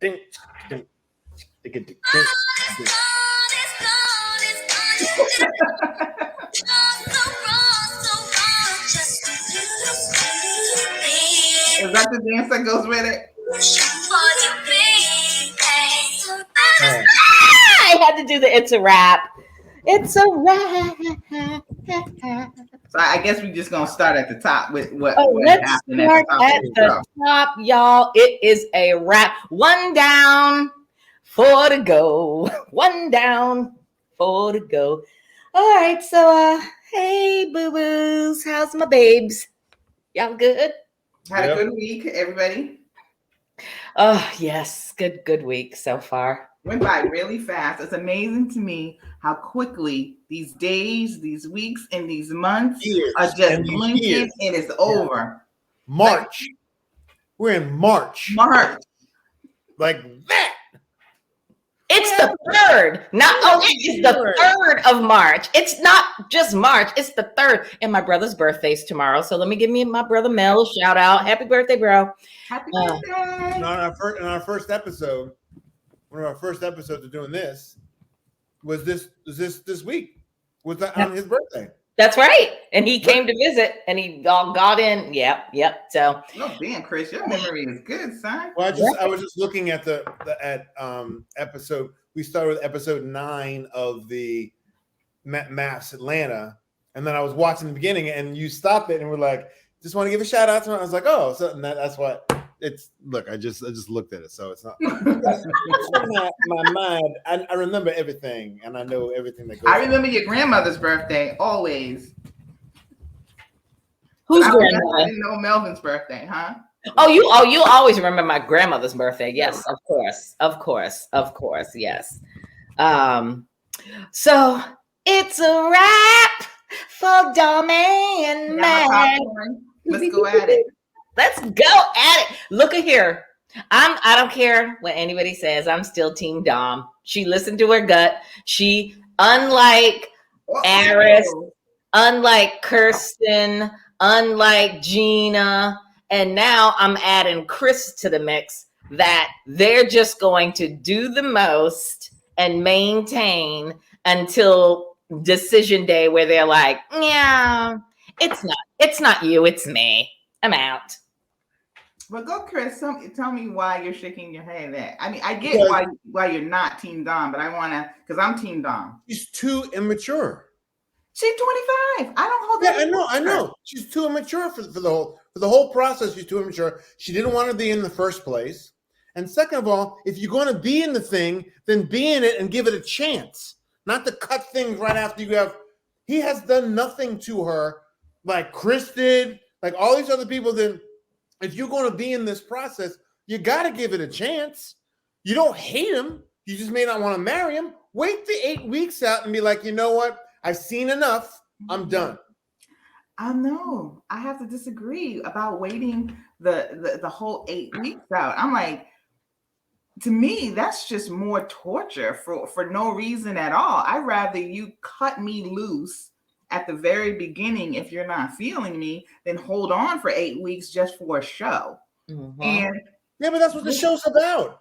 ding, ding, ding, ding, ding. Is that the dance that goes with it? I had to do the It's a Wrap. It's a wrap. So I guess we're just gonna start at the top with what Let's happened start at the top, y'all. It is a wrap. 1 down, 4 to go. 1 down, 4 to go. All right, so hey boo-boos, how's my babes? Y'all good? Had a good week, everybody. Oh yes, good week so far. Went by really fast. It's amazing to me how quickly these days, these weeks, and these months are just blinking and it's over. March. We're in March. Like that. It's the 3rd. It's the 3rd of March. It's not just March. It's the 3rd. And my brother's birthday's tomorrow. So let me give my brother Mel a shout out. Happy birthday, bro. Happy birthday. In our first episode, one of our first episodes of doing this was this week. Was that on his birthday? That's right. And he came to visit and he all got in. Yep. So damn, Chris, your memory is good, son. Well, I was just looking at the episode. We started with episode 9 of the MAFS Atlanta, and then I was watching the beginning, and you stopped it and we're like, just want to give a shout out to him. I was like, oh, so that's what it's. Look, I just looked at it, so it's not my mind. I remember everything, and I know everything that goes. I remember your grandmother's birthday always. Whose grandmother? I didn't know Melvin's birthday, huh? Oh, you always remember my grandmother's birthday. Yes, of course. Yes. So it's a wrap for Dommy and Matt. Let's go at it. Let's go at it. Look at here. I don't care what anybody says. I'm still Team Dom. She listened to her gut. She, unlike Aris, unlike Kirsten, unlike Gina, and now I'm adding Chris to the mix, that they're just going to do the most and maintain until decision day where they're like, yeah, it's not you, it's me. I'm out. But go, Chris. Tell me why you're shaking your head. I mean, I get why you're not Team Dom, but I wanna, because I'm Team Dom. She's too immature. She's 25. I don't hold that. Yeah, I know. She's too immature for the whole process. She's too immature. She didn't want to be in the first place. And second of all, if you're going to be in the thing, then be in it and give it a chance. Not to cut things right after you have. He has done nothing to her, like Chris did, like all these other people. Then, if you're going to be in this process, you got to give it a chance. You don't hate him. You just may not want to marry him. Wait the 8 weeks out and be like, you know what? I've seen enough. I'm done. I know. I have to disagree about waiting the whole 8 weeks out. I'm like, to me, that's just more torture for no reason at all. I'd rather you cut me loose at the very beginning if you're not feeling me than hold on for 8 weeks just for a show. Mm-hmm. And yeah, but that's what the show's about.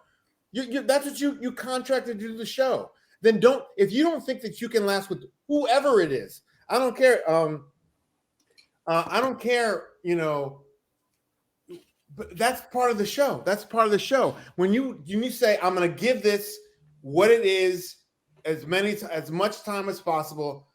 That's what you contracted to do the show. Then if you don't think that you can last with whoever it is, I don't care. I don't care, but that's part of the show. That's part of the show. When you say, I'm going to give this what it is, as much time as possible.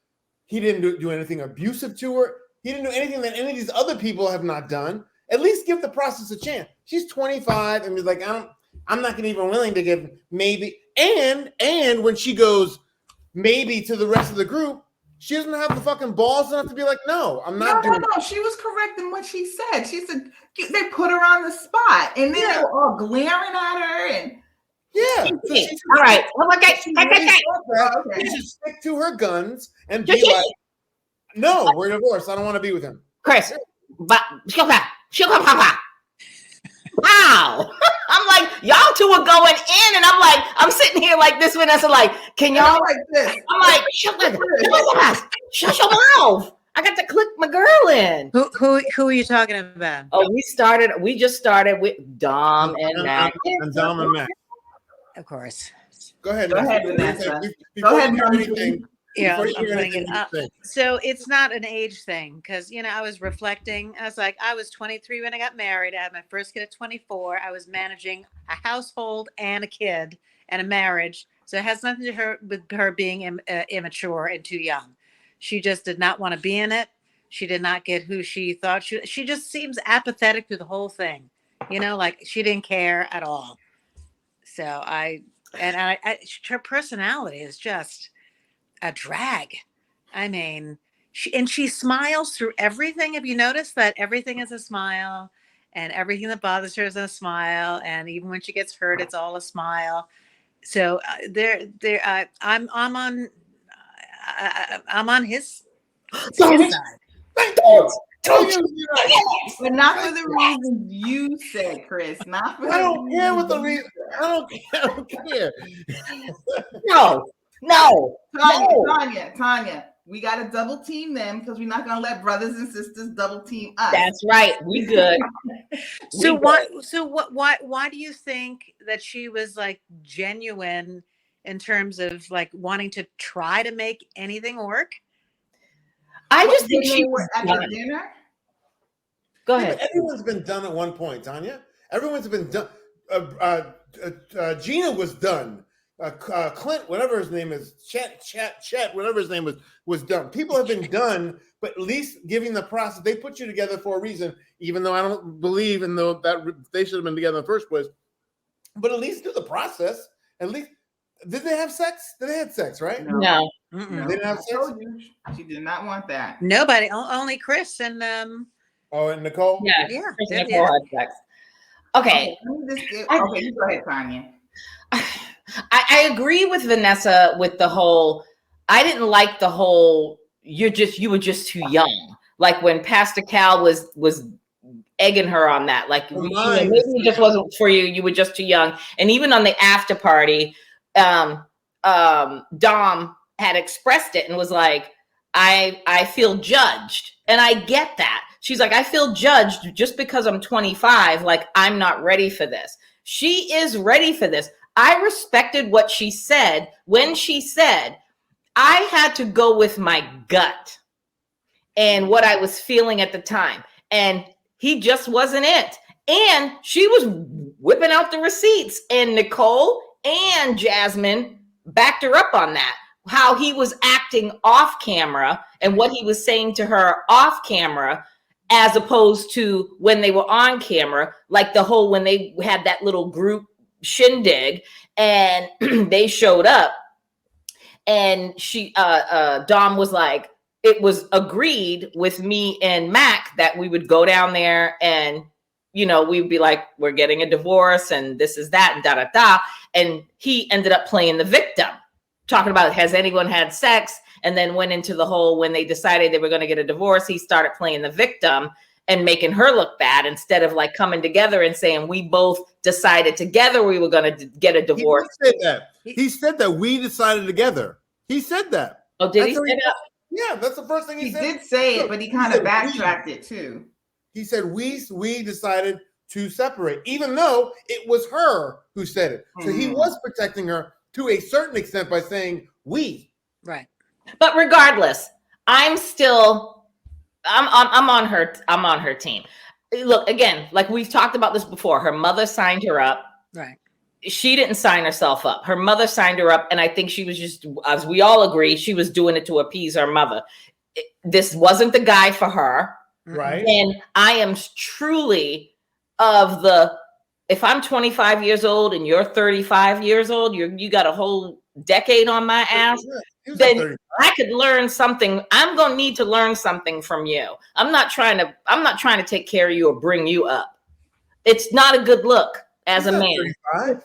He didn't do anything abusive to her. He didn't do anything that any of these other people have not done. At least give the process a chance. She's 25 and he's like, I'm not gonna even willing to give maybe. And when she goes maybe to the rest of the group, she doesn't have the fucking balls enough to be like, no, I'm not doing it. No, she was correct in what she said. She said they put her on the spot and then they were all glaring at her and yeah. So all right. Okay. She should stick to her guns and be like, no, we're divorced. I don't want to be with him. Chris, wow. I'm like, y'all two are going in, and I'm sitting here like this with us, like, can y'all like this? I'm like, shut your mouth. I got to click my girl in. Who are you talking about? Oh, we just started with Dom and Mac. And Dom and Mac. of course. Go ahead. Go ahead, Vanessa. Go ahead, Mom. Yeah, Before you I'm hear putting anything, it. So it's not an age thing because I was reflecting. I was like, I was 23 when I got married. I had my first kid at 24. I was managing a household and a kid and a marriage. So it has nothing to her with her being immature and too young. She just did not want to be in it. She did not get who she thought she just seems apathetic to the whole thing. Like she didn't care at all. So her personality is just a drag. I mean, she smiles through everything. Have you noticed that everything is a smile, and everything that bothers her is a smile, and even when she gets hurt, it's all a smile. So I'm on his side. But not for the reasons you said, Chris. Not for I don't care what the reason. I don't care. No. Tanya, we got to double team them because we're not going to let brothers and sisters double team us. That's right. We good. Why do you think that she was like genuine in terms of like wanting to try to make anything work? I just think she was at the dinner. Go ahead. Everyone's been done at one point, Tanya. Everyone's been done. Gina was done. Clint, whatever his name is, Chet, whatever his name was done. People have been done, but at least giving the process, they put you together for a reason, even though I don't believe in that they should have been together in the first place. But at least do the process. At least, did they have sex? They had sex, right? No. They didn't have sex? She did not want that. Nobody, only Chris and Oh, and Nicole? Yeah. Chris and Nicole had sex. Okay. Okay, you go ahead, Tanya. I agree with Vanessa with the whole, I didn't like the whole, you were just too young. Like when Pastor Cal was egging her on that. Like, maybe it just wasn't for you. You were just too young. And even on the after party, Dom had expressed it and was like, I feel judged. And I get that. She's like, I feel judged just because I'm 25. Like, I'm not ready for this. She is ready for this. I respected what she said when she said, I had to go with my gut and what I was feeling at the time. And he just wasn't it. And she was whipping out the receipts. And Nicole and Jasmine backed her up on that. How he was acting off camera and what he was saying to her off camera, as opposed to when they were on camera, like the whole, when they had that little group shindig and they showed up and Dom was like, it was agreed with me and Mac that we would go down there and, we'd be like, we're getting a divorce and this is that and da-da-da. And he ended up playing the victim, talking about, has anyone had sex? And then went into the whole, when they decided they were going to get a divorce, he started playing the victim and making her look bad instead of like coming together and saying, we both decided together we were going to get a divorce. He said that we decided together. He said that. Oh, did he say that? Yeah, that's the first thing he said. He did say it, but he kind of backtracked it too. He said, we decided to separate, even though it was her who said it. So he was protecting her to a certain extent by saying we. Right. But regardless, I'm on her team. Look, again, like we've talked about this before, her mother signed her up. Right. She didn't sign herself up. Her mother signed her up. And I think she was just, as we all agree, she was doing it to appease her mother. This wasn't the guy for her. Right. And I am truly if I'm 25 years old and you're 35 years old, you got a whole decade on my ass, then I could learn something. I'm going to need to learn something from you. I'm not trying to take care of you or bring you up. It's not a good look as a man. 35.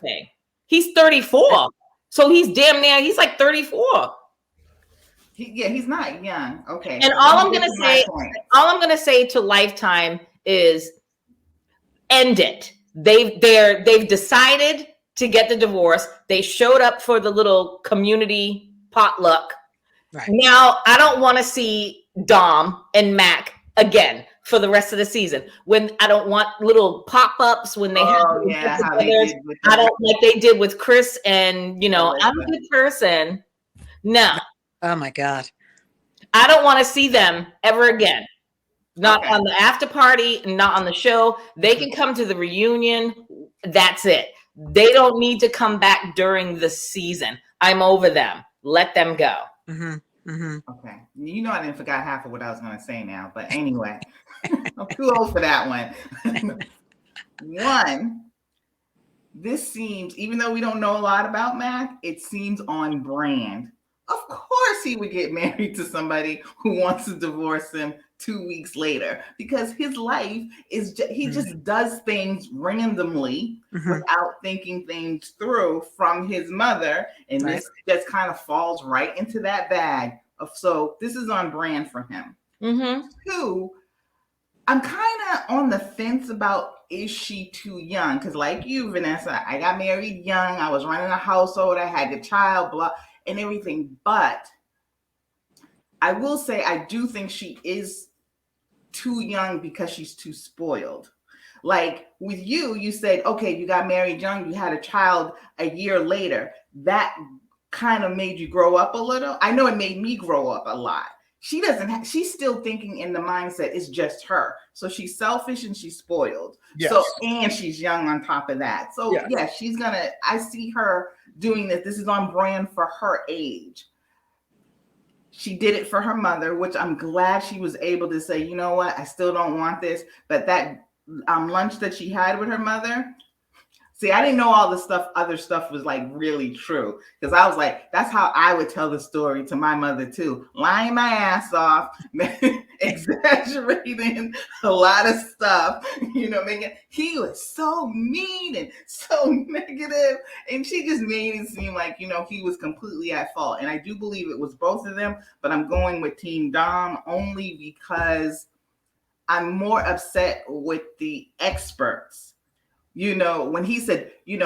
He's 34. So he's damn near, he's like 34. He's not young. Okay. And all I'm going to say to Lifetime is end it. They've decided to get the divorce. They showed up for the little community potluck. Right. Now I don't want to see Dom and Mac again. for the rest of the season. When I don't want little pop-ups when they have how they did with I don't like they did with Chris and I'm a good person. No. Oh my God. I don't want to see them ever again. Not on the after party, not on the show. They can come to the reunion. That's it. They don't need to come back during the season. I'm over them. Let them go. Okay. I didn't forget half of what I was going to say now. But anyway, I'm too old for that one. One, this seems, even though we don't know a lot about Mac, it seems on brand. Of course he would get married to somebody who wants to divorce him 2 weeks later, because his life is he just does things randomly without thinking things through from his mother, and this just kind of falls right into that bag of, so this is on brand for him. Two, I'm kind of on the fence about, is she too young? Because like you, Vanessa, I got married young, I was running a household, I had a child, blah and everything, but I will say I do think she is too young because she's too spoiled. Like with you said, okay, you got married young, you had a child a year later. That kind of made you grow up a little. I know it made me grow up a lot. She doesn't she's still thinking in the mindset it's just her. So she's selfish and she's spoiled. Yes. So, and she's young on top of that. So she's gonna, I see her doing this. This is on brand for her age. She did it for her mother, which I'm glad she was able to say, you know what, I still don't want this. But that lunch that she had with her mother, see, I didn't know all the other stuff was like really true. Because I was like, that's how I would tell the story to my mother too. Lying my ass off, exaggerating a lot of stuff. He was so mean and so negative. And she just made it seem like, he was completely at fault. And I do believe it was both of them. But I'm going with Team Dom only because I'm more upset with the experts. When he said, you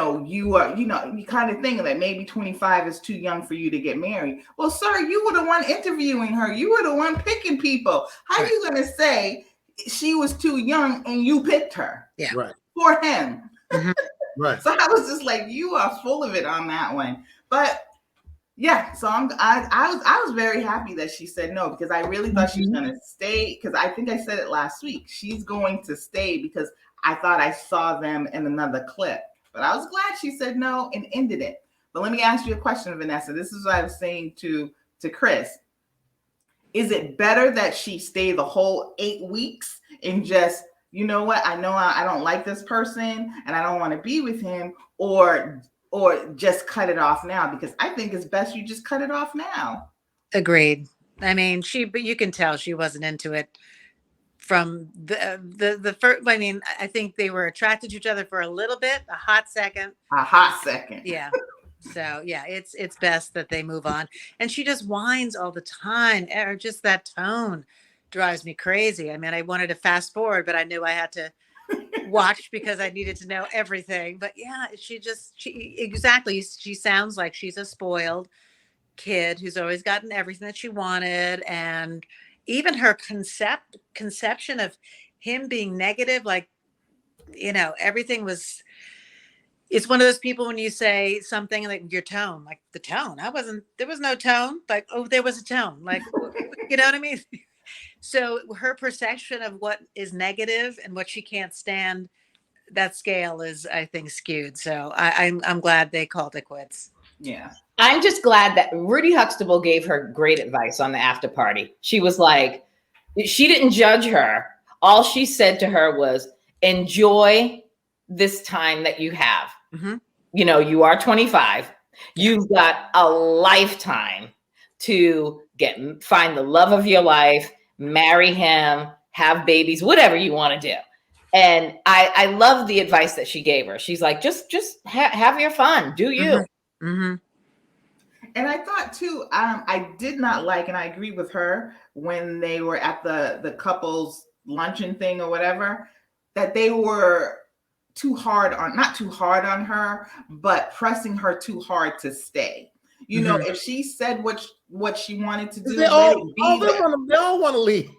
are, you kind of think that maybe 25 is too young for you to get married. Well, sir, you were the one interviewing her. You were the one picking people. How are you going to say she was too young and you picked her? Yeah. Right. For him. Right. So I was just like, you are full of it on that one. But yeah, so I was very happy that she said no, because I really thought she was going to stay. Because I think I said it last week. She's going to stay because I thought I saw them in another clip, but I was glad she said no and ended it. But let me ask you a question, Vanessa. This is what I was saying to Chris. Is it better that she stay the whole 8 weeks and just, you know what, I know I don't like this person and I don't want to be with him, or just cut it off now? Because I think it's best you just cut it off now. Agreed. I mean, but you can tell she wasn't into it. From the first, I mean, I think they were attracted to each other for a little bit, a hot second. Yeah. So yeah, it's best that they move on. And she just whines all the time, or just that tone drives me crazy. I mean, I wanted to fast forward, but I knew I had to watch because I needed to know everything. But yeah, she sounds like she's a spoiled kid who's always gotten everything that she wanted. And even her conception of him being negative, like, everything was, it's one of those people when you say something like your tone, like the tone, there was no tone, like, oh, there was a tone, like, you know what I mean? So her perception of what is negative and what she can't stand, that scale is, I think, skewed. So I'm glad they called it quits. Yeah. I'm just glad that Rudy Huxtable gave her great advice on the after party. She was like, she didn't judge her. All she said to her was, enjoy this time that you have. You are 25. You've got a lifetime to find the love of your life, marry him, have babies, whatever you want to do. And I love the advice that she gave her. She's like, just have your fun. Do you? And I thought too, I did not like, and I agree with her, when they were at the couples luncheon thing or whatever, that they were not too hard on her, but pressing her too hard to stay. If she said what she wanted to do, they all want to leave.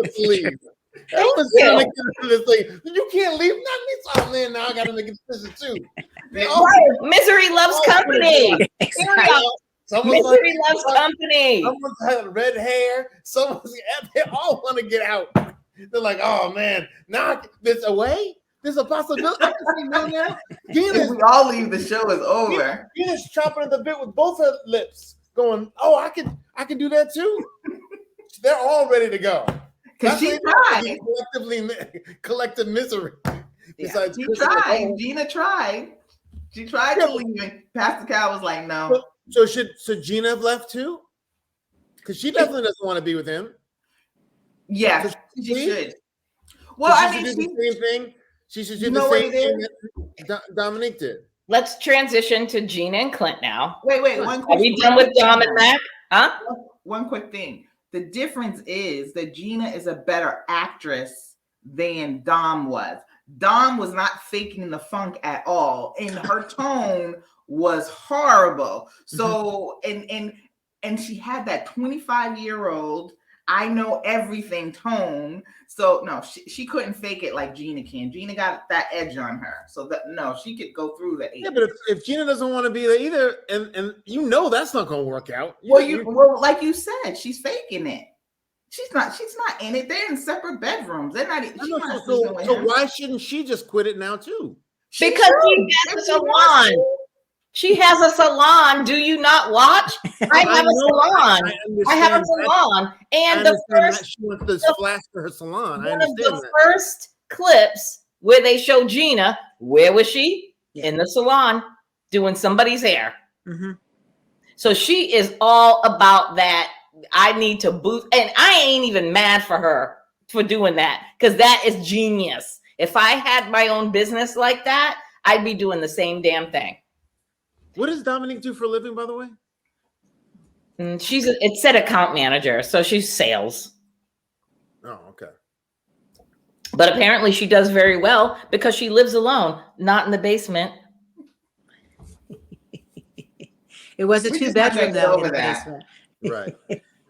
Let's leave. Thank This thing. You can't leave. Not me. Oh man, now I got to make a decision too. Misery loves company. Exactly. Misery loves company. Someone's had red hair. They all want to get out. They're like, oh man, now there's a way. There's a possibility. I can see now. If we all leave, the show is over. Gina's chopping at the bit with both her lips, going, "Oh, I can do that too." They're all ready to go. Because she tried. Collective misery. Besides, she tried. Gina tried. She tried to leave, and Pastor Cal was like, "No." So should Gina have left too? Because she definitely doesn't want to be with him. Yeah, so she should. Well, I mean, do the same thing. She should do the same thing that Dominique did. Let's transition to Gina and Clint now. Wait. One quick. Are we done with Dom and Mac? Huh? One quick thing. The difference is that Gina is a better actress than Dom was. Dom was not faking the funk at all, and her tone was horrible. So, and she had that 25-year-old I know everything tone. So no, she couldn't fake it like Gina can. Gina got that edge on her. So that no, she could go through the 8. Yeah, but if Gina doesn't want to be there either, and you know that's not going to work out. Well, like you said, she's faking it. She's not in it. They're in separate bedrooms. They're not. So why shouldn't she just quit it now too? Because she has a salon. She has a salon. Do you not watch? I have a salon. I have a salon. And the first she wants to splash to her salon. One of the first clips where they show Gina, where was she? Yeah. In the salon doing somebody's hair. Mm-hmm. So she is all about that. I need to boost, and I ain't even mad for her for doing that because that is genius. If I had my own business like that, I'd be doing the same damn thing. What does Dominique do for a living, by the way? It said account manager, so she's sales. Oh, okay. But apparently she does very well because she lives alone, not in the basement. It was a 2-bedroom though in the basement. Right.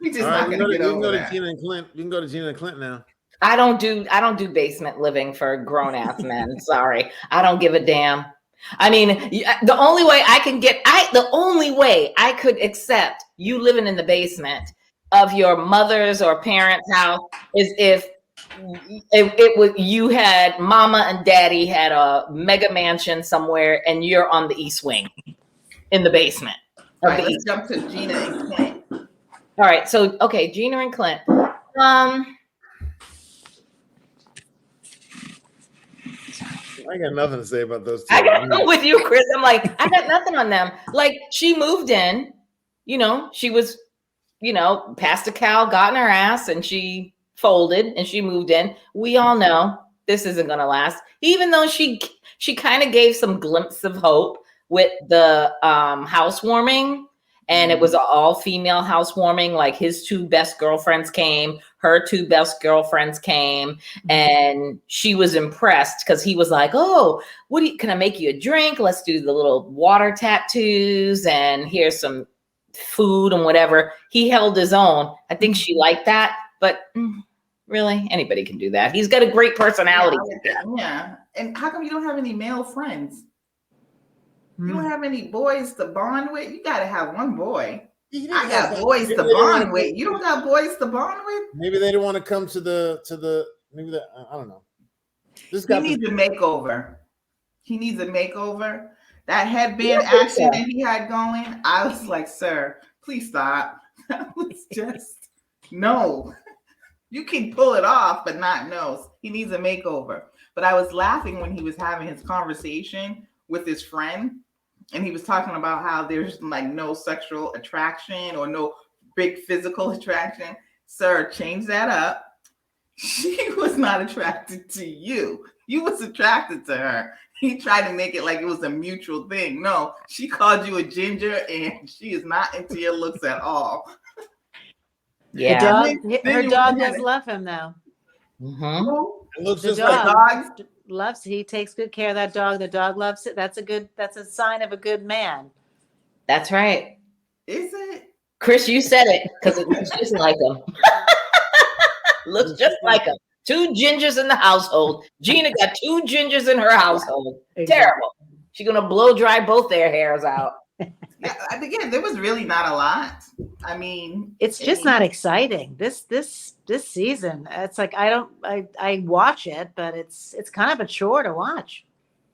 We can go to Gina and Clint. You can go to Gina and Clint now. I don't do basement living for grown ass men. Sorry, I don't give a damn. I mean, the only way I could accept you living in the basement of your mother's or parents' house is if it was you had mama and daddy had a mega mansion somewhere and you're on the east wing in the basement. All right, let's jump to Gina and Clint. All right, so okay, Gina and Clint. I got nothing to say about those two. I got with you, Chris. I'm like, I got nothing on them. Like, she moved in, she was, Pastor Cal got in her ass and she folded and she moved in. We all know this isn't going to last, even though she kind of gave some glimpse of hope with the housewarming. And it was an all-female housewarming. Like his 2 best girlfriends came, her 2 best girlfriends came, and she was impressed because he was like, "Oh, can I make you a drink? Let's do the little water tattoos, and here's some food and whatever." He held his own. I think she liked that, but really, anybody can do that. He's got a great personality. Yeah. And how come you don't have any male friends? You don't have any boys to bond with? You got to have one boy. I got boys to bond with. You don't got boys to bond with? Maybe they don't want to come to the maybe that I don't know. He needs a makeover. He needs a makeover. That headband action that he had going, I was like, sir, please stop. That was just no. You can pull it off, but not no. He needs a makeover. But I was laughing when he was having his conversation with his friend. And he was talking about how there's like no sexual attraction or no big physical attraction. Sir, change that up. She was not attracted to you. You was attracted to her. He tried to make it like it was a mutual thing. No, she called you a ginger and she is not into your looks at all. Yeah. Her dog does love him though. Mm-hmm. It looks the just dog like dogs. Loves. He takes good care of that dog. The dog loves it. That's a sign of a good man. That's right. Is it? Chris, you said it because it looks just like him. Looks just like him. 2 gingers in the household. Gina got 2 gingers in her household. Exactly. Terrible. She's gonna blow dry both their hairs out. Yeah, again, there was really not a lot. I mean, it's just not exciting. This season, it's like I watch it, but it's kind of a chore to watch.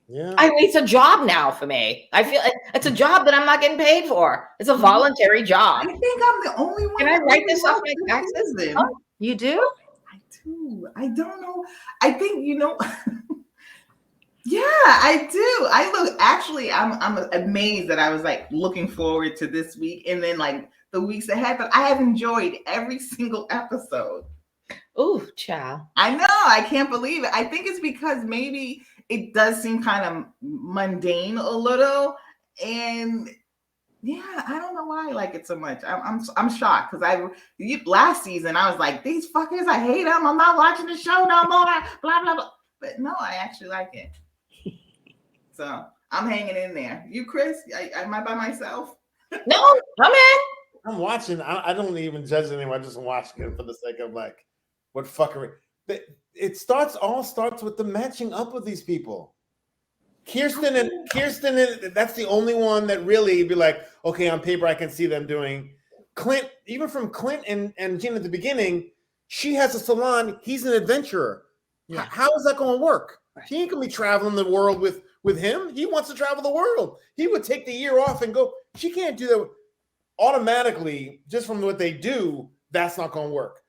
Yeah, I mean, it's a job now for me. I feel it's a job that I'm not getting paid for. It's a voluntary job. I think I'm the only one. Can I write this off my taxes? Oh, you do? I do. I don't know. I think Yeah, I do. I'm amazed that I was like looking forward to this week and then like the weeks ahead, but I have enjoyed every single episode. Ooh, child. I know. I can't believe it. I think it's because maybe it does seem kind of mundane a little. And yeah, I don't know why I like it so much. I'm shocked because last season I was like, these fuckers, I hate them. I'm not watching the show no more. Blah, blah, blah. But no, I actually like it. So I'm hanging in there. You, Chris? Am I by myself? No, I'm in. I'm watching. I don't even judge anyone. I just watch it for the sake of like, what fuckery. It all starts with the matching up of these people. Kirsten, that's the only one that really be like, okay, on paper I can see them doing. Clint, even from Clint and Gina at the beginning, she has a salon. He's an adventurer. Yeah. How is that going to work? He ain't going to be traveling the world with him. He wants to travel the world. He would take the year off and go. She can't do that automatically just from what they do. That's not going to work.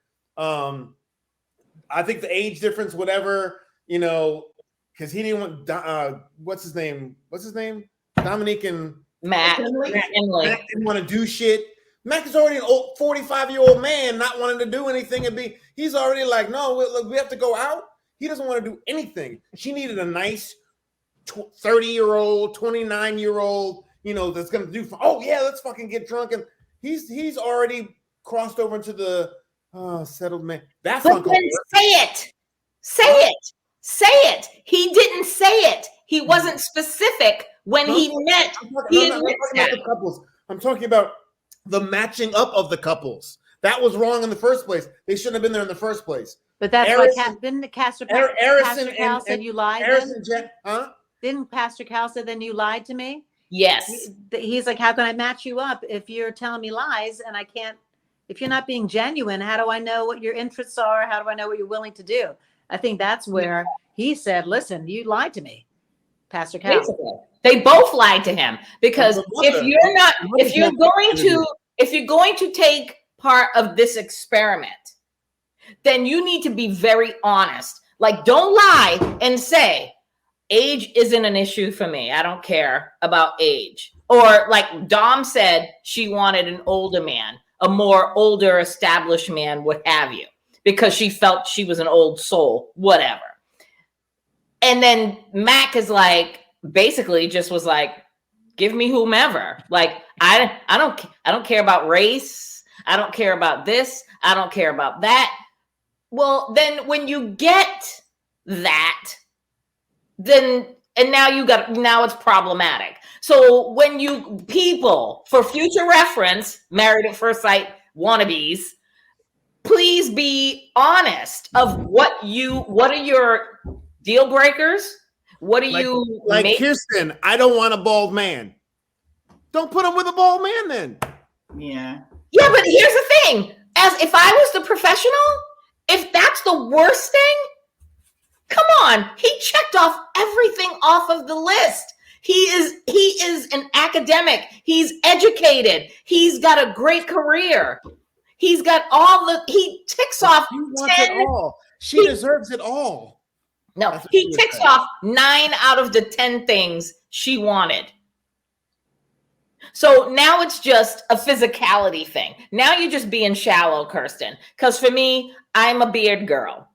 I think the age difference, whatever, because he didn't want what's his name? Dominique and Matt didn't want to do shit. Mac is already an old 45-year-old man not wanting to do anything he's already like, no, we have to go out. He doesn't want to do anything. She needed a nice 30-year-old, 29-year-old, that's gonna do. Oh yeah, let's fucking get drunk. And he's already crossed over into the settled man. That's not gonna work. Say it. He didn't say it. He wasn't specific when he met. I'm talking about the matching up of the couples. That was wrong in the first place. They shouldn't have been there in the first place. But that's what didn't Pastor Cal said you lied then? Didn't Pastor Cal say then you lied to me? Yes. He's like, how can I match you up if you're telling me lies and I can't, if you're not being genuine, how do I know what your interests are? How do I know what you're willing to do? I think that's where he said, listen, you lied to me, Pastor Cal. Basically, they both lied to him because if you're going to take part of this experiment, then you need to be very honest. Like, don't lie and say, age isn't an issue for me. I don't care about age. Or like Dom said, she wanted an older man, a more older established man, what have you, because she felt she was an old soul, whatever. And then Mac is like, basically just was like, give me whomever. Like, I don't care about race. I don't care about this. I don't care about that. Well, then when you get that, then now it's problematic. So when you people, for future reference, Married at First Sight wannabes, please be honest of what are your deal breakers? What are you like Kirsten? I don't want a bald man. Don't put him with a bald man then. Yeah. Yeah, but here's the thing. As if I was the professional, if that's the worst thing, come on. He checked off everything off of the list. He is an academic. He's educated. He's got a great career. He's got he ticks off 10. It all. She deserves it all. No, he ticks off 9 out of the 10 things she wanted. So now it's just a physicality thing. Now you're just being shallow, Kirsten. Because for me, I'm a beard girl.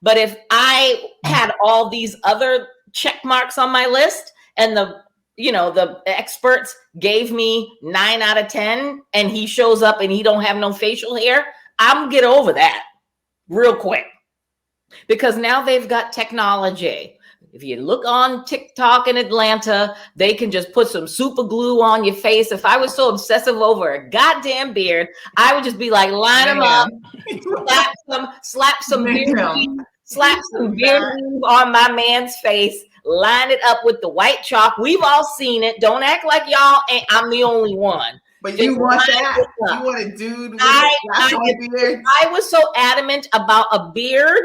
But if I had all these other check marks on my list and the experts gave me 9 out of 10 and he shows up and he don't have no facial hair, I'm get over that real quick. Because now they've got technology. If you look on TikTok in Atlanta, they can just put some super glue on your face. If I was so obsessive over a goddamn beard, I would just be like, line them up, slap some beard weave on my man's face, line it up with the white chalk. We've all seen it. Don't act like y'all ain't. I'm the only one. But you want that? You want a dude with a beard? I was so adamant about a beard.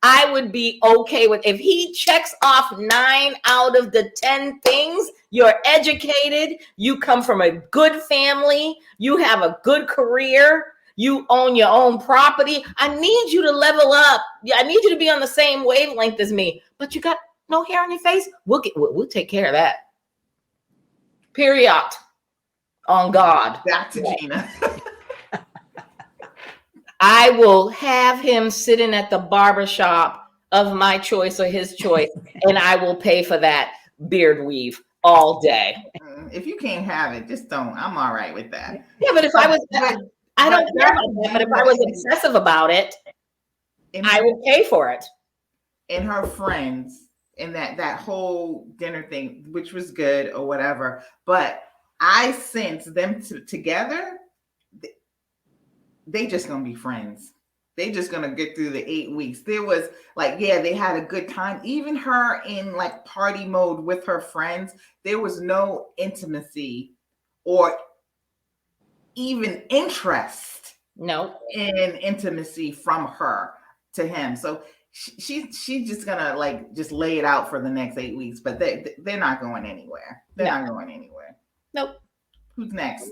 I would be okay with if he checks off 9 out of the 10 things. You're educated. You come from a good family. You have a good career. You own your own property. I need you to level up. I need you to be on the same wavelength as me. But you got no hair on your face. We'll take care of that. Period. On God. Back to Gina. I will have him sitting at the barbershop of my choice or his choice, and I will pay for that beard weave all day. If you can't have it, just don't. I'm all right with that. Yeah, but if I was, I don't care about that. But if I was obsessive about it, I would pay for it. And her friends, and that whole dinner thing, which was good or whatever, but I sense them together. They just gonna be friends. They just gonna get through the 8 weeks. There was like, yeah, they had a good time. Even her in like party mode with her friends, there was no intimacy or even interest. No, in intimacy from her to him. So she's just gonna like just lay it out for the next 8 weeks. But they're not going anywhere. They're not going anywhere. Nope. Who's next?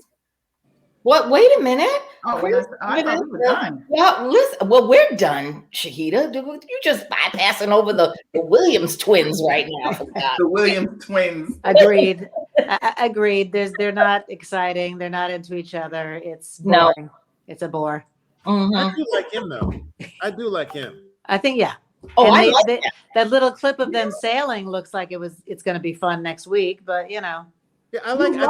What? Wait a minute. Oh, I thought we were done. Yeah, listen. Well, we're done, Shahida. You just bypassing over the Williams twins right now. The Williams twins. Agreed. Agreed. They're not exciting. They're not into each other. It's boring. No. It's a bore. Mm-hmm. I do like him though. I do like him. I think yeah. Oh, and that little clip of them sailing looks like it's going to be fun next week. But you know. Yeah, I like him.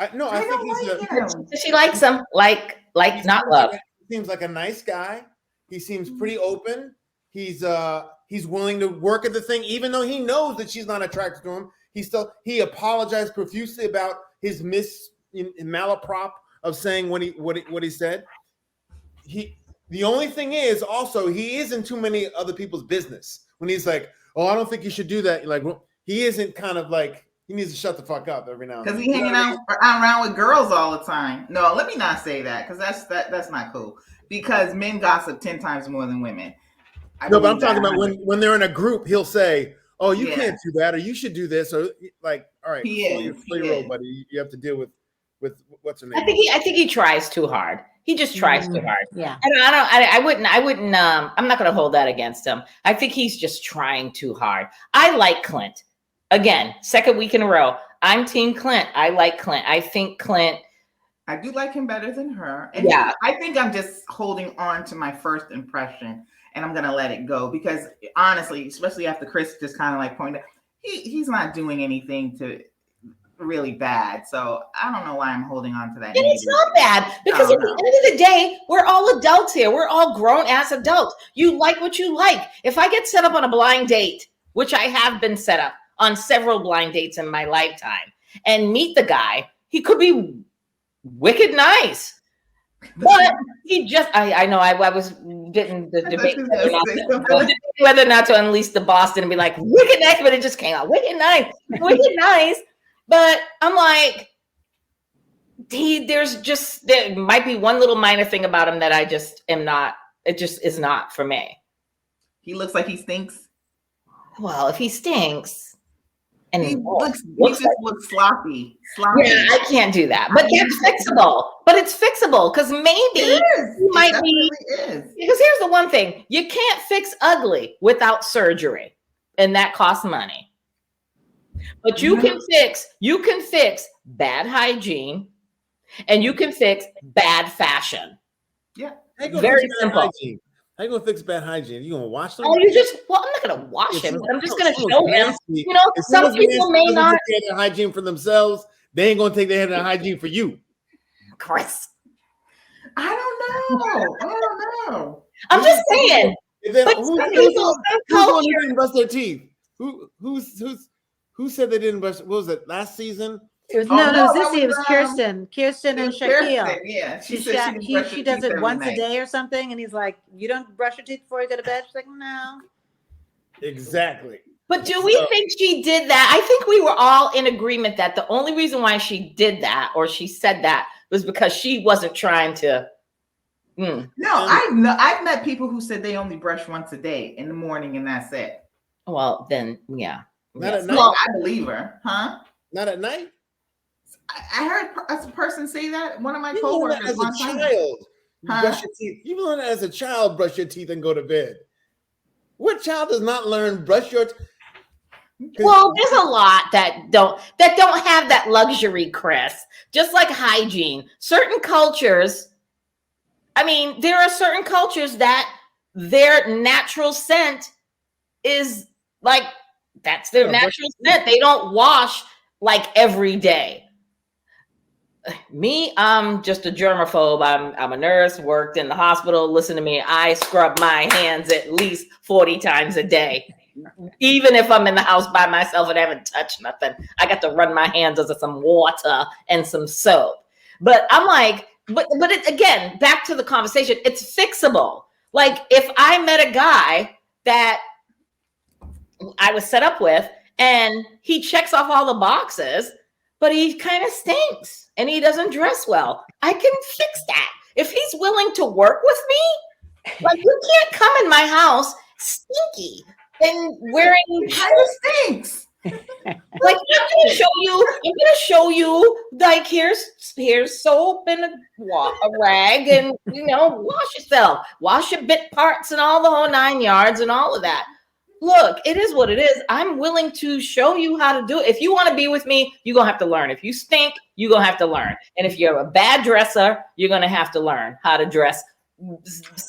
I think she likes him. Like not love. He seems like a nice guy. He seems pretty open. He's willing to work at the thing, even though he knows that she's not attracted to him. He apologized profusely about his malaprop of saying what he said. The only thing is also he isn't too many other people's business. When he's like, oh, I don't think you should do that. Like, well, he isn't kind of like. He needs to shut the fuck up every now and then. Because he's hanging out around with girls all the time. No, let me not say that because that's not cool. Because men gossip 10 times more than women. But I'm talking about when they're in a group, he'll say, "Oh, you can't do that, or you should do this," or like, "All right, you're 4-year-old, buddy. You have to deal with what's her name." I think he tries too hard. He just tries too hard. Yeah. I wouldn't. I'm not going to hold that against him. I think he's just trying too hard. I like Clint. Again, second week in a row. I'm Team Clint. I like Clint. I think Clint. I do like him better than her. And I think I'm just holding on to my first impression and I'm going to let it go because honestly, especially after Chris just kind of like pointed out, he's not doing anything to really bad. So I don't know why I'm holding on to that. And it's not bad because at the end of the day, we're all adults here. We're all grown ass adults. You like what you like. If I get set up on a blind date, which I have been set up on several blind dates in my lifetime, and meet the guy, he could be wicked nice. But he just, I know I was getting the debate whether or not to unleash the Boston and be like, wicked nice, but it just came out wicked nice. But I'm like, there might be one little minor thing about him that I just am not, it just is not for me. He looks like he stinks. Well, if he stinks, and he looks sloppy. Yeah, I can't do that. But that's fixable. But it's fixable because maybe you might be. Because here's the one thing: you can't fix ugly without surgery, and that costs money. But you can fix bad hygiene, and you can fix bad fashion. Yeah, very simple. How you gonna fix bad hygiene? You gonna wash them? Oh, I'm not gonna wash him. I'm just gonna show him. You know, some people may not take their hygiene for themselves. They ain't gonna take their hygiene for you, Chris. I don't know. I'm just saying. Who's gonna even brush their teeth? Who said they didn't brush? What was it, last season? It was, Oh, no, it was that this year. It was was, Kirsten it and was Shaquille. Kirsten, yeah. She She, said she didn't brush her she does teeth it every once a night. day or something, and he's like, "You don't brush your teeth before you go to bed." She's like, "No." Exactly. But do we think she did that? I think we were all in agreement that the only reason why she did that or she said that was because she wasn't trying to. No, I've met people who said they only brush once a day in the morning, and that's it. Well, then, yeah. Not at night. Well, I believe her, huh? Not at night. I heard a person say that. One of my You learn coworkers that as a one time. child. Huh? Brush your teeth. You learn that as a child. Brush your teeth and go to bed. What child does not learn brush your? Well, there's a lot that don't have that luxury, Chris. Just like hygiene, certain cultures. I mean, there are certain cultures that their natural scent is like that's their natural scent. They don't wash like every day. Me, I'm just a germaphobe. I'm a nurse, worked in the hospital. Listen to me. I scrub my hands at least 40 times a day. Even if I'm in the house by myself and I haven't touched nothing, I got to run my hands under some water and some soap. But I'm like, but it, again, back to the conversation, it's fixable. Like if I met a guy that I was set up with and he checks off all the boxes, but he kind of stinks and he doesn't dress well, I can fix that. If he's willing to work with me, like you can't come in my house stinky and wearing kind of stinks. Like I'm gonna show you like here's soap and a rag and wash yourself, wash your bit parts and all the whole 9 yards and all of that. Look, it is what it is. I'm willing to show you how to do it. If you want to be with me, you're gonna have to learn. If you stink, you're gonna have to learn. And if you're a bad dresser, you're gonna have to learn how to dress.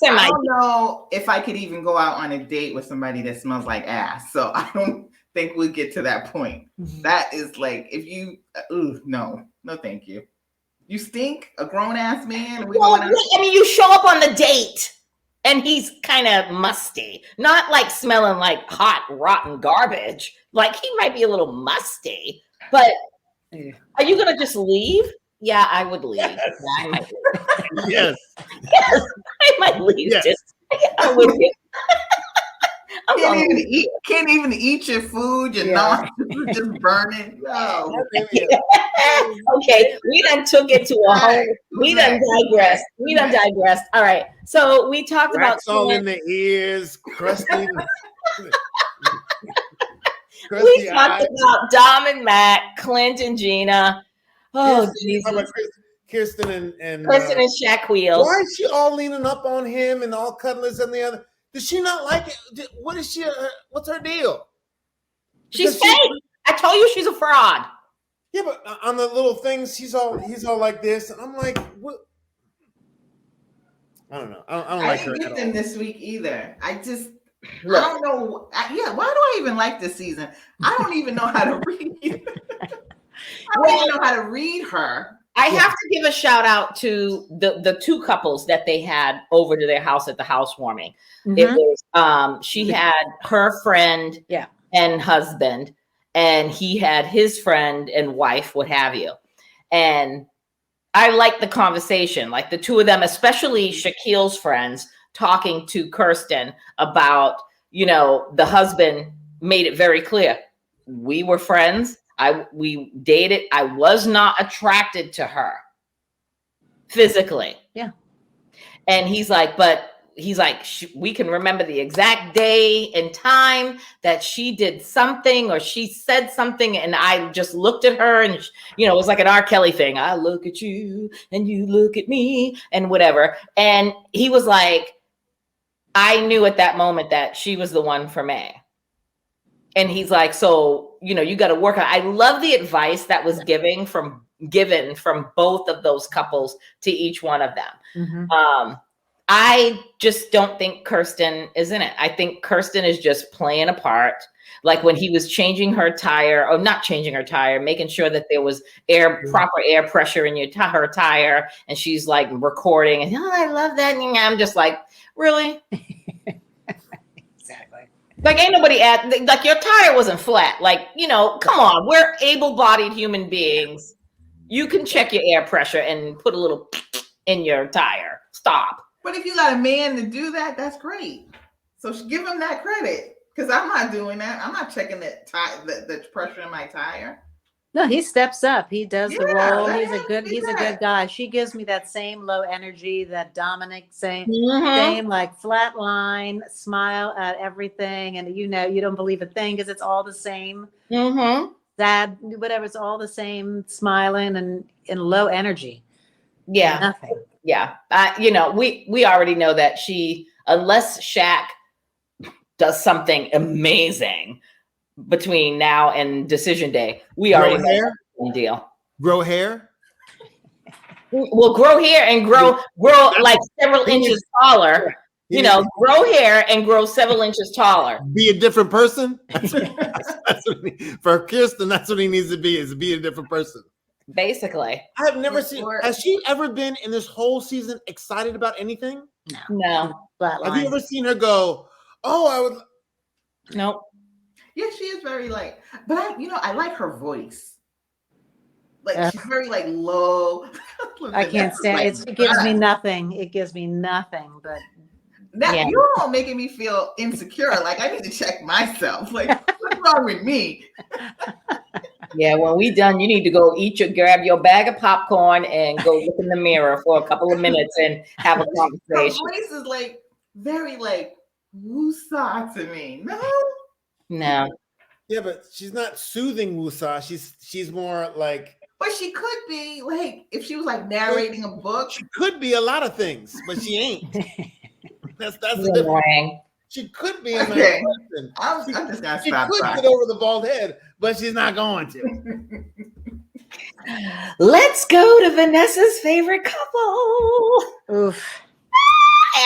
I don't know if I could even go out on a date with somebody that smells like ass. So I don't think we'll get to that point. That is like, if you, no, thank you. You stink, a grown ass man. Well, I mean, you show up on the date and he's kind of musty, not like smelling like hot, rotten garbage. Like he might be a little musty, but are you going to just leave? Yeah, I would leave. Yes. Yeah, I might leave. Yes. Yes, I might leave. Yes. I'm with you. Can't even eat your food. Your nose just burning. No. Yeah. Okay, we done took it to a whole. We done digressed. Digressed. All right. So we talked about all in the ears, crusty. We talked about Dom and Matt, Clint and Gina. Oh, Jesus. Kirsten and Shaquille. Why is she all leaning up on him and all cuddling and the other? Does she not like it? What is she? What's her deal? She's fake. I told you she's a fraud. Yeah, but on the little things, he's all like this, and I'm like, what? I don't know. I don't like her. I didn't get them this week either. I Look. don't know. Why do I even like this season? I don't even know how to read. I don't even know how to read her. I have to give a shout out to the two couples that they had over to their house at the housewarming. Mm-hmm. It was she had her friend and husband, and he had his friend and wife, what have you. And I like the conversation, like the two of them, especially Shaquille's friends, talking to Kirsten about, the husband made it very clear. We were friends. We dated. I was not attracted to her physically. Yeah. And he's like, we can remember the exact day and time that she did something or she said something. And I just looked at her and, it was like an R. Kelly thing. I look at you and you look at me and whatever. And he was like, I knew at that moment that she was the one for me. And he's like, so, you got to work on. I love the advice that was given from both of those couples to each one of them. Mm-hmm. I just don't think Kirsten is in it. I think Kirsten is just playing a part. Like when he was changing her tire, or not changing her tire, making sure that there was proper air pressure in her tire, and she's like recording, and I love that. And I'm just like, really? Exactly. Like ain't nobody like your tire wasn't flat. Like, come on, we're able-bodied human beings. You can check your air pressure and put a little in your tire. Stop. But if you got a man to do that, that's great. So give him that credit, because I'm not doing that. I'm not checking the pressure in my tire. No, he steps up. He does the role. let He's a him good. do He's a that. good guy. She gives me that same low energy, that Dominic same Mhm. like flat line, smile at everything, and you don't believe a thing because it's all the same. Mhm. Sad, whatever. It's all the same, smiling and low energy. Yeah. Nothing. Yeah. We already know that unless Shaq does something amazing between now and decision day, we already know that's the deal. Grow hair. Well, grow hair and grow like several inches taller. Grow hair and grow several inches taller. Be a different person. For Kirsten, that's what he needs to be, is to be a different person. Basically. I have never seen. Has she ever been in this whole season excited about anything? No. Have you ever seen her go, "Oh, I would"? Nope. Yeah, she is very but I like her voice. She's very low. I can't stand it. It gives me nothing. It gives me nothing. But you're all making me feel insecure. I need to check myself. What's wrong with me? Yeah, when we done, you need to go grab your bag of popcorn and go look in the mirror for a couple of minutes and have a conversation. Her voice is very woo-saw to me. No. Yeah, but she's not soothing woo-saw. She's more like. But she could be if she was narrating a book. She could be a lot of things, but she ain't. That's the difference. She could be a nice person. I'm just gonna stop. She could get over the bald head, but she's not going to. Let's go to Vanessa's favorite couple. Oof.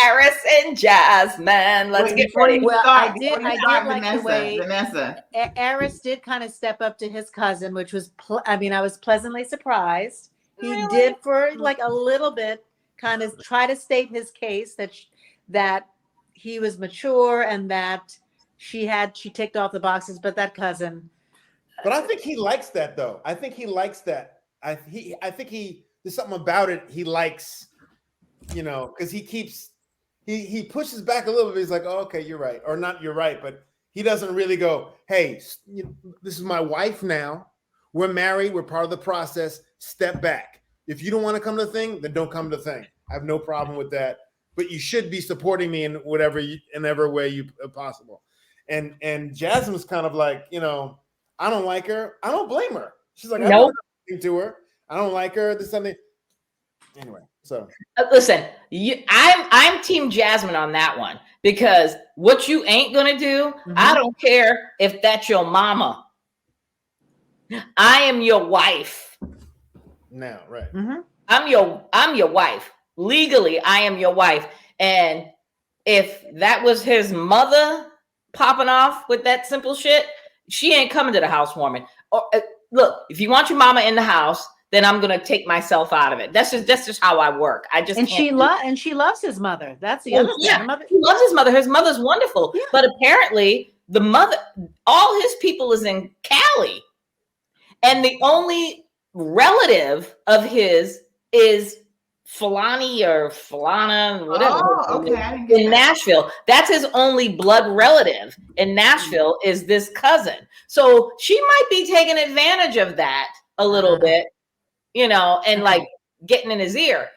Aris and Jasmine. Let's get ready. Well, I did like Vanessa, the way Vanessa. Aris did kind of step up to his cousin, which was, I was pleasantly surprised. He did for a little bit, kind of try to state his case that he was mature and that she ticked off the boxes, but that cousin. But I think he likes that, though. I think he likes that. I think there's something about it he likes, because he pushes back a little bit. He's like, oh, okay, you're right. Or not you're right, but he doesn't really go, hey, this is my wife now. We're married. We're part of the process. Step back. If you don't want to come to the thing, then don't come to the thing. I have no problem with that. But you should be supporting me in every way possible. And Jasmine's kind of like, I don't like her. I don't blame her. She's like, I don't do to her. I don't like her. This something. Anyway, so listen, I'm Team Jasmine on that one, because what you ain't gonna do, I don't care if that's your mama. I am your wife. Now, right? Mm-hmm. I'm your wife. Legally, I am your wife. And if that was his mother popping off with that simple shit, she ain't coming to the housewarming. Or look, if you want your mama in the house, then I'm gonna take myself out of it. That's just how I work. She loves his mother. That's the other thing. Yeah, he loves his mother. His mother's wonderful. Yeah. But apparently the mother, all his people is in Cali. And the only relative of his is Fulani or Fulana, whatever, in Nashville. That's his only blood relative in Nashville is this cousin. So she might be taking advantage of that a little bit, and getting in his ear.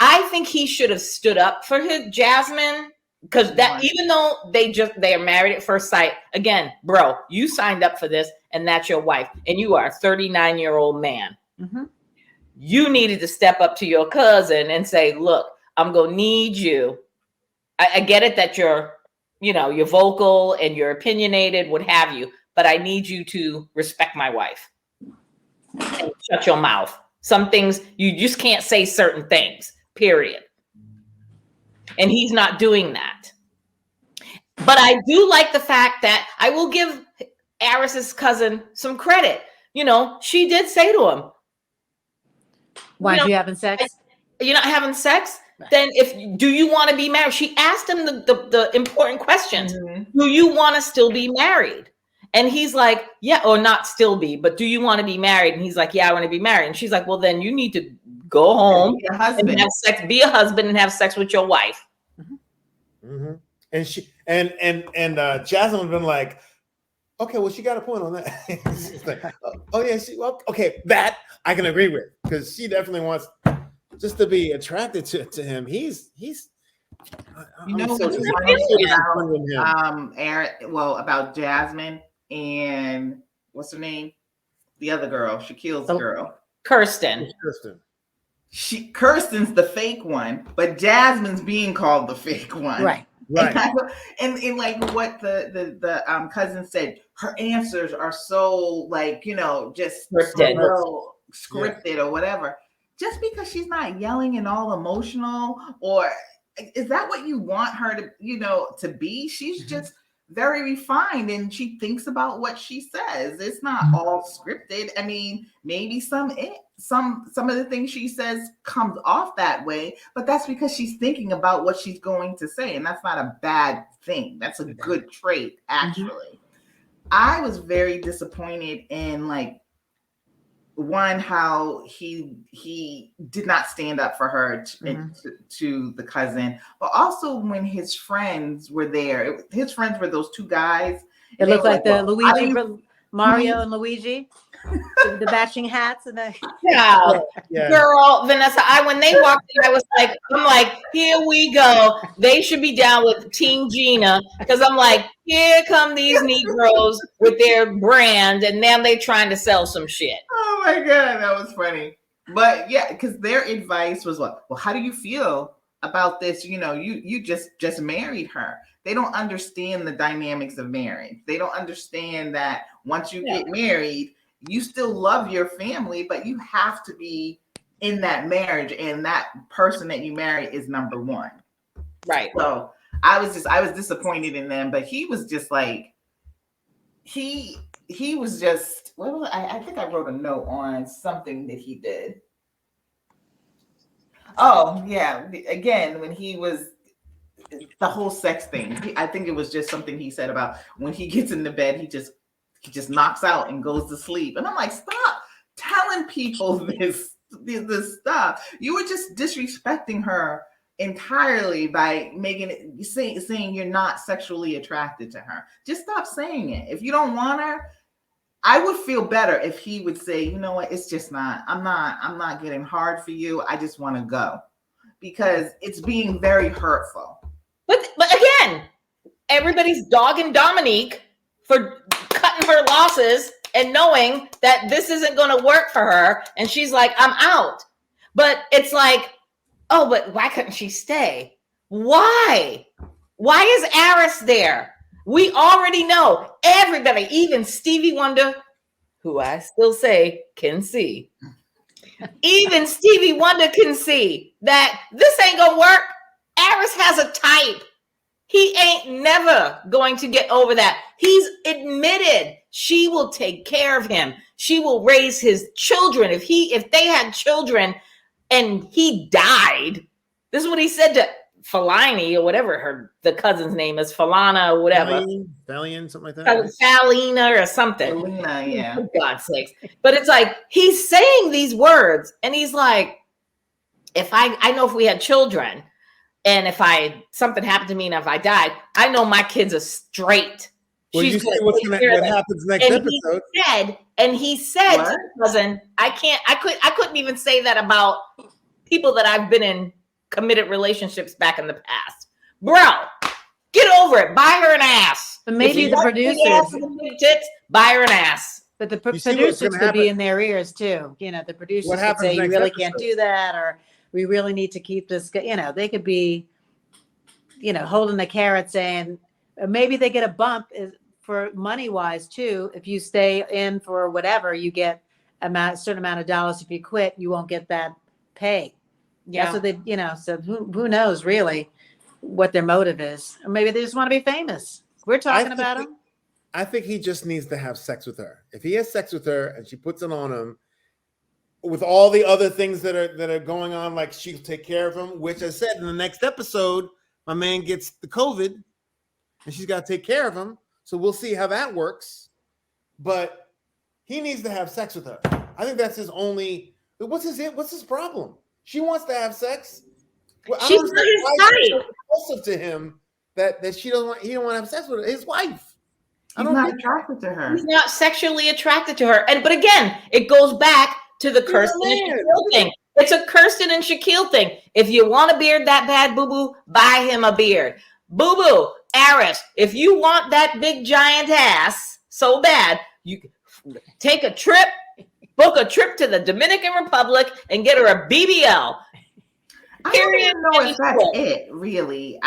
I think he should have stood up for his Jasmine, because that even though they are married at first sight, again, bro, you signed up for this and that's your wife and you are a 39-year-old man. Mm-hmm. You needed to step up to your cousin and say, look, I'm going to need you. I get it that you're vocal and you're opinionated, what have you, but I need you to respect my wife and shut your mouth. Some things, you just can't say certain things, period. And he's not doing that. But I do like the fact that I will give Aris's cousin some credit. She did say to him, why are you having sex? You're not having sex? then do you want to be married? She asked him the important questions. Do you want to still be married? And he's like, yeah, or not still be, but do you want to be married? And he's like, yeah, I want to be married. And she's like, well, then you need to go home and have sex, be a husband and have sex with your wife. And she and Jasmine would have been like, okay, well, she got a point on that. She's like, oh yeah, okay, that I can agree with, because she definitely wants just to be attracted to him. He's about Jasmine and what's her name? The other girl, Shaquille's girl. Kirsten's the fake one, but Jasmine's being called the fake one. Right. And like what the cousin said, her answers are so like, just scripted or whatever. Just because she's not yelling and all emotional, or is that what you want her to, to be? She's just very refined and she thinks about what she says. It's not all scripted. I mean, maybe some of the things she says comes off that way, but that's because she's thinking about what she's going to say, and that's not a bad thing. That's a good trait, actually. I was very disappointed in how he did not stand up for her to the cousin, but also when his friends were there. His friends were those two guys. It looked like the Luigi, Mario and Luigi, the matching hats and the Girl, Vanessa. When they walked in, I'm like, here we go. They should be down with Team Gina, because I'm like, here come these Negroes with their brand, and now they trying to sell some shit. Oh my god, that was funny. But yeah, because their advice was well, how do you feel about this? You just married her. They don't understand the dynamics of marriage. They don't understand that once you get married, you still love your family, but you have to be in that marriage, and that person that you marry is number one. Right. So I was disappointed in them, but he was just like, he was just, what was I think I wrote a note on something that he did. Oh yeah. Again, when he was, the whole sex thing, I think it was just something he said about when he gets in the bed, he just knocks out and goes to sleep. And I'm like, stop telling people this stuff. You were just disrespecting her entirely by making it saying you're not sexually attracted to her. Just stop saying it. If you don't want her, I would feel better if he would say, you know what, it's just not, I'm not getting hard for you. I just want to go, because it's being very hurtful. But again, everybody's dogging Dominique for cutting her losses and knowing that this isn't going to work for her. And she's like, I'm out. But it's like, oh, but why couldn't she stay? Why is Aris there? We already know, everybody, even Stevie Wonder, who I still say can see. Even Stevie Wonder can see that this ain't gonna work. Aris has a type. He ain't never going to get over that. He's admitted she will take care of him. She will raise his children. If they had children and he died, this is what he said to Fellaini or whatever the cousin's name is, Falana or whatever. Fallion, something like that. Fallina or something. Fallina, yeah. For God's sakes. But it's like, he's saying these words and he's like, I know if we had children, and if something happened to me and if I died, I know my kids are straight. Well, you see what happens next episode. He said to the cousin, I couldn't even say that about people that I've been in committed relationships back in the past. Bro, get over it. Buy her an ass. But maybe the producers, buy her an ass. But the producers could be in their ears too. The producers could say, you really can't do that, or we really need to keep this. They could be, holding the carrot saying, maybe they get a bump for money wise too. If you stay in for whatever, you get a certain amount of dollars. If you quit, you won't get that pay. Yeah. So they, so who knows really what their motive is? Or maybe they just want to be famous. We're talking about him. I think he just needs to have sex with her. If he has sex with her and she puts it on him, with all the other things that are going on, like she'll take care of him, which I said in the next episode, my man gets the COVID and she's got to take care of him. So we'll see how that works. But he needs to have sex with her. I think that's his only. What's his problem? She wants to have sex. Well, I She's don't not his why she's so type. repulsive to him that she doesn't want. He don't want to have sex with her. His wife. He's not attracted to her. He's not sexually attracted to her. But again, it goes back to the Kirsten and Shaquille thing. It's a Kirsten and Shaquille thing. If you want a beard that bad, boo-boo, buy him a beard. Boo-boo, Aris, if you want that big giant ass so bad, you take a trip, book a trip to the Dominican Republic and get her a BBL. I don't even know if that's it, really.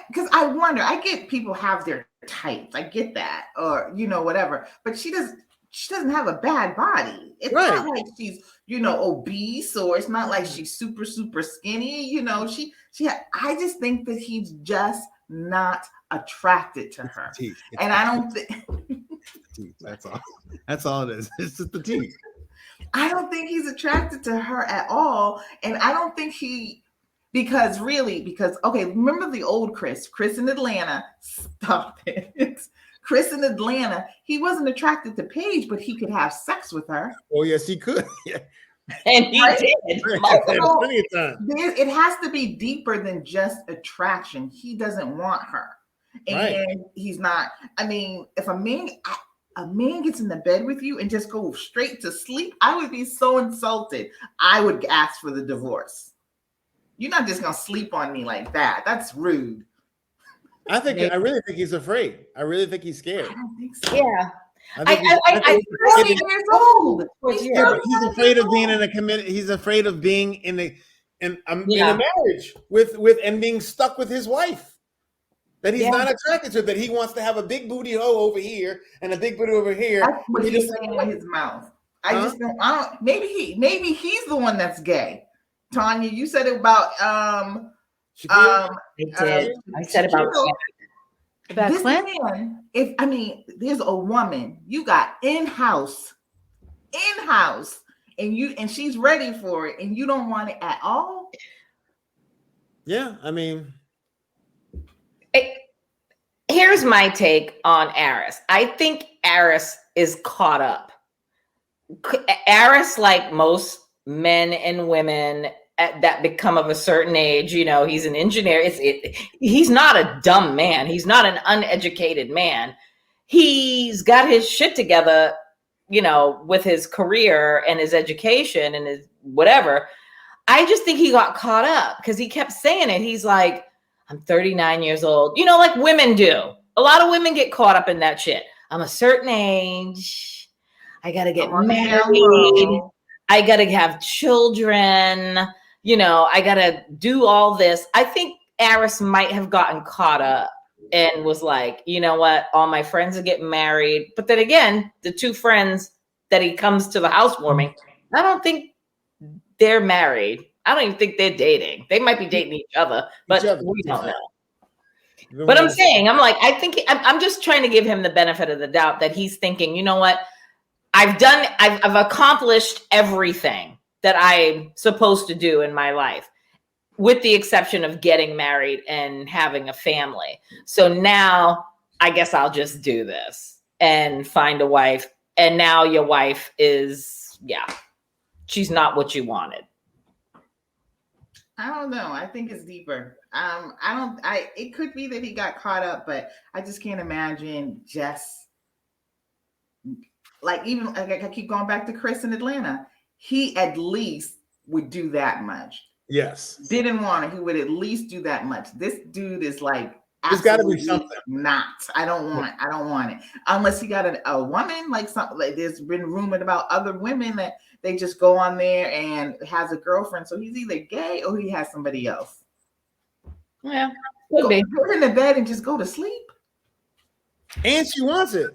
Because I wonder, I get people have their types. I get that, or whatever. But she doesn't have a bad body. It's not like she's obese, or it's not like she's super super skinny. I just think that he's just not attracted to her, and I don't think that's all. That's all it is. It's just the teeth. I don't think he's attracted to her at all, and I don't think because okay, remember the old Chris in Atlanta? Stop it. Chris in Atlanta, he wasn't attracted to Paige, but he could have sex with her. Oh yes, he could. Yeah. And he did. Plenty of time. It has to be deeper than just attraction. He doesn't want her, and he's not. I mean, if a man gets in the bed with you and just goes straight to sleep, I would be so insulted. I would ask for the divorce. You're not just gonna sleep on me like that. That's rude. I really think he's afraid. I really think he's scared. I don't think so. Yeah. He's years old. He's afraid of being in a committed. He's afraid of being in a marriage with and being stuck with his wife. That he's not attracted to. That he wants to have a big booty hoe over here and a big booty over here. That's what he's saying with his mouth. I don't. Maybe he's the one that's gay. Tanya, you said it about I said about this man. There's a woman you got in-house, and she's ready for it, and you don't want it at all. Yeah, I mean, here's my take on Aris. I think Aris is caught up. Aris, like most men and women that become of a certain age, he's an engineer. He's not a dumb man. He's not an uneducated man. He's got his shit together, with his career and his education and his whatever. I just think he got caught up because he kept saying it. He's like, I'm 39 years old. Like women do. A lot of women get caught up in that shit. I'm a certain age. I got to get married. I got to have children. I got to do all this. I think Aris might have gotten caught up and was like, you know what? All my friends are getting married. But then again, the two friends that he comes to the housewarming, I don't think they're married. I don't even think they're dating. They might be dating each other, but we don't know. But I'm saying, I think I'm just trying to give him the benefit of the doubt that he's thinking, you know what? I've accomplished everything that I'm supposed to do in my life, with the exception of getting married and having a family. So now I guess I'll just do this and find a wife. And now your wife is, she's not what you wanted. I don't know. I think it's deeper. It could be that he got caught up, but I just can't imagine just even I keep going back to Chris in Atlanta. He at least would do that much. Yes. Didn't want it. He would at least do that much. This dude is like, there's got to be something. Not. I don't want it. Unless he got a woman, like something. Like there's been rumored about other women that they just go on there and has a girlfriend. So he's either gay or he has somebody else. Yeah. Go in the bed and just go to sleep. And she wants it.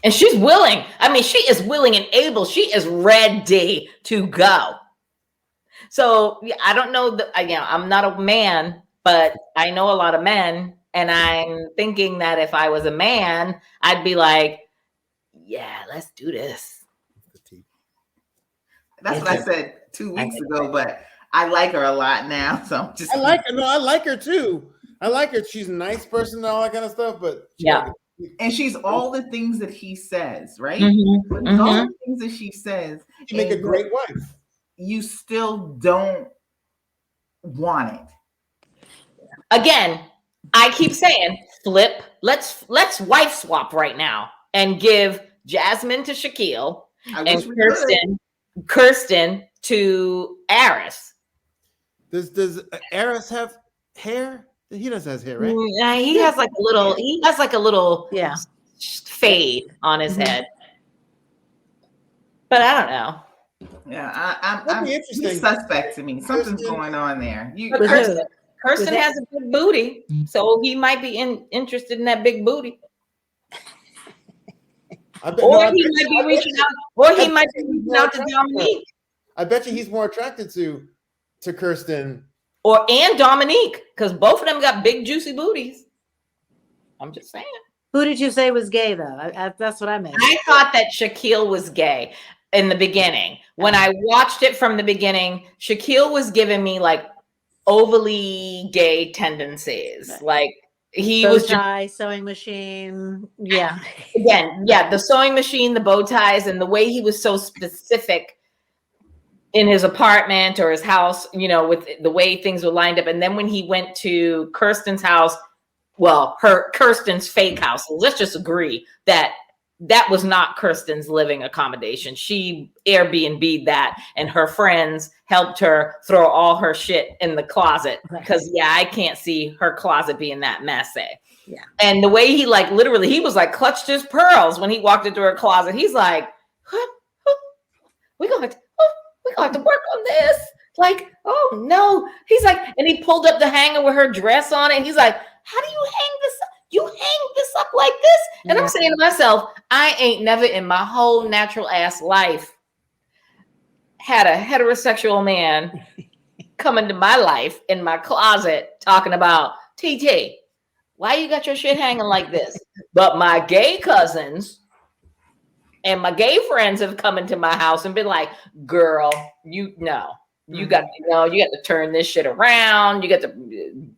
And she's willing. She is willing and able. She is ready to go. So I don't know I'm not a man, but I know a lot of men. And I'm thinking that if I was a man, I'd be like, yeah, let's do this. That's what I said 2 weeks ago, but I like her a lot now. So I'm just. I like her. No, I like her too. I like her. She's a nice person and all that kind of stuff. But and she's all the things that he says, right? Mm-hmm. She's all the things that she says. She make a great wife. You still don't want it. Again, I keep saying flip. Let's wife swap right now and give Jasmine to Shaquille and Kirsten to Aris. Does Aris have hair? He doesn't have hair, right? Yeah, he has like a little. He has like a little fade on his head. But I don't know. Yeah, I'm he's suspect to me. Something's going on there. Kirsten has a big booty, so he might be interested in that big booty. He might be reaching out to Dominique. I bet you he's more attracted to Kirsten and Dominique, because both of them got big juicy booties. I'm just saying. Who did you say was gay though? That's what I meant. I thought that Shaquille was gay in the beginning. When I watched it from the beginning, Shaquille was giving me like overly gay tendencies. Right. Like he bow was tie, sewing machine. Yeah. Again, the sewing machine, the bow ties, and the way he was so specific in his apartment or his house, with the way things were lined up. And then when he went to Kirsten's house, Kirsten's fake house, let's just agree that was not Kirsten's living accommodation. She Airbnb'd that, and her friends helped her throw all her shit in the closet because, I can't see her closet being that messy. Yeah. And the way he literally, he was like clutched his pearls when he walked into her closet. He's like, what? We're going to have to work on this. Like, oh no. He's like, and he pulled up the hanger with her dress on it. And he's like, how do you hang this up? You hang this up like this? And I'm saying to myself, I ain't never in my whole natural ass life had a heterosexual man come into my life in my closet talking about, TT, why you got your shit hanging like this? But my gay cousins and my gay friends have come into my house and been like, girl, you got to turn this shit around. You got to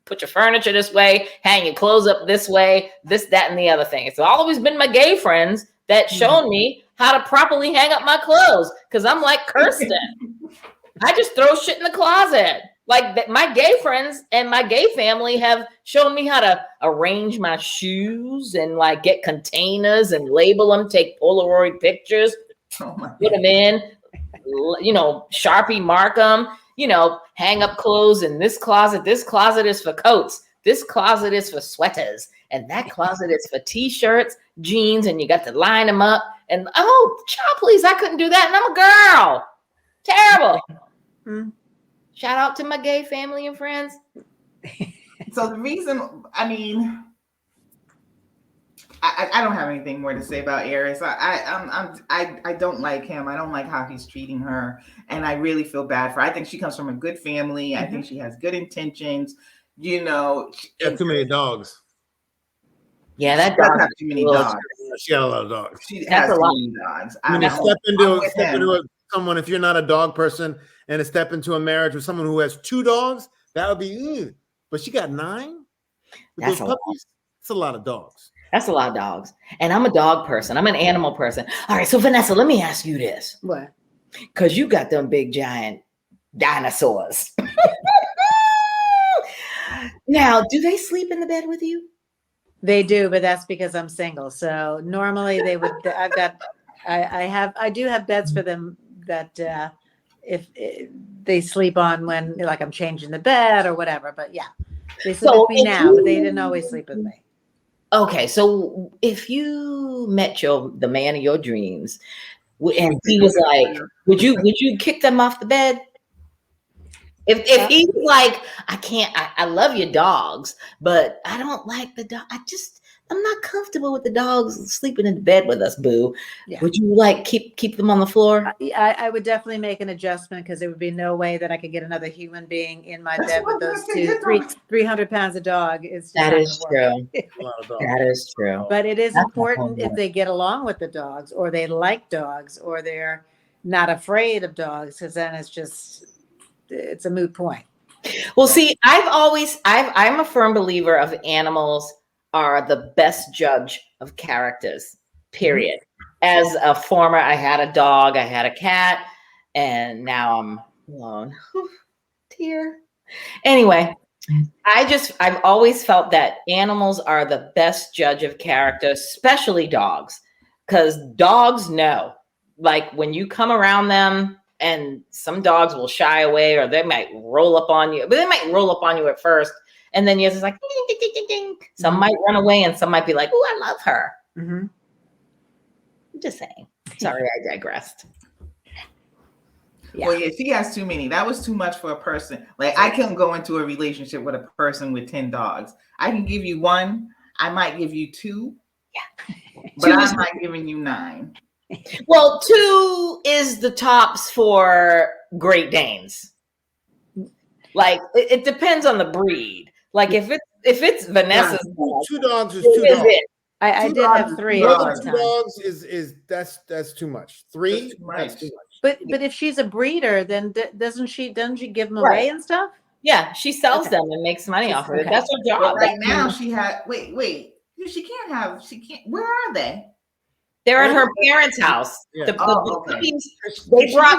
put your furniture this way, hang your clothes up this way, this, that, and the other thing. It's always been my gay friends that shown me how to properly hang up my clothes. Cause I'm like Kirsten. I just throw shit in the closet. Like my gay friends and my gay family have shown me how to arrange my shoes and get containers and label them, take Polaroid pictures, put them in, Sharpie mark them, hang up clothes in this closet. This closet is for coats. This closet is for sweaters. And that closet is for t-shirts, jeans, and you got to line them up. And child, please, I couldn't do that. And I'm a girl. Terrible. Shout out to my gay family and friends. So the reason, I don't have anything more to say about Aris. I don't like him. I don't like how he's treating her, and I really feel bad for her. I think she comes from a good family. I think she has good intentions. She has too many dogs. Yeah, that does have too many dogs. She got a lot of dogs. She has too many dogs. Step into someone, if you're not a dog person, and to step into a marriage with someone who has 2 dogs, that would be. But she got 9. That's a lot. It's a lot of dogs. That's a lot of dogs. And I'm a dog person. I'm an animal person. All right. So Vanessa, let me ask you this. What? Because you got them big giant dinosaurs. Now, do they sleep in the bed with you? They do, but that's because I'm single. So normally they would. I do have beds for them that if they sleep on when I'm changing the bed or whatever. But yeah, they sleep with me now, but they didn't always sleep with me. Okay, so if you met the man of your dreams, and he was like, would you kick them off the bed? If he's like, I love your dogs, but I don't like the dog. I'm not comfortable with the dogs sleeping in bed with us, boo. Yeah. Would you like keep them on the floor? I would definitely make an adjustment because there would be no way that I could get another human being in my bed with those 300 pounds of dog. It's just That not is gonna work. true. A lot of dogs. That is true. But it is That's important not if they get along with the dogs, or they like dogs, or they're not afraid of dogs, because then it's a moot point. Well, see, I'm a firm believer of animals are the best judge of characters, period. As a former, I had a dog, I had a cat, and now I'm alone. Tear. Anyway, I've always felt that animals are the best judge of character, especially dogs, because dogs know, like when you come around them, and some dogs will shy away, or they might roll up on you, but they might roll up on you at first. And then you're just like, ding, ding, ding, ding, ding. Some might run away, and some might be like, oh, I love her. Mm-hmm. I'm just saying. Sorry, I digressed. Yeah. Well, yeah, she has too many. That was too much for a person. Like, I couldn't go into a relationship with a person with 10 dogs. I can give you one. I might give you two. Yeah. But I'm not giving you 9. Well, 2 is the tops for Great Danes. Like, it depends on the breed. Like, if it's Vanessa's dog, 2 dogs is 2 dogs. I did have 3. More than 2 dogs is that's too much. 3, that's too much. But if she's a breeder, then doesn't she give them away and stuff? Yeah, she sells them and makes money off of it. That's her job. But right now she had wait. She can't. Where are they? They're at her parents' house. Yeah. The puppies, they brought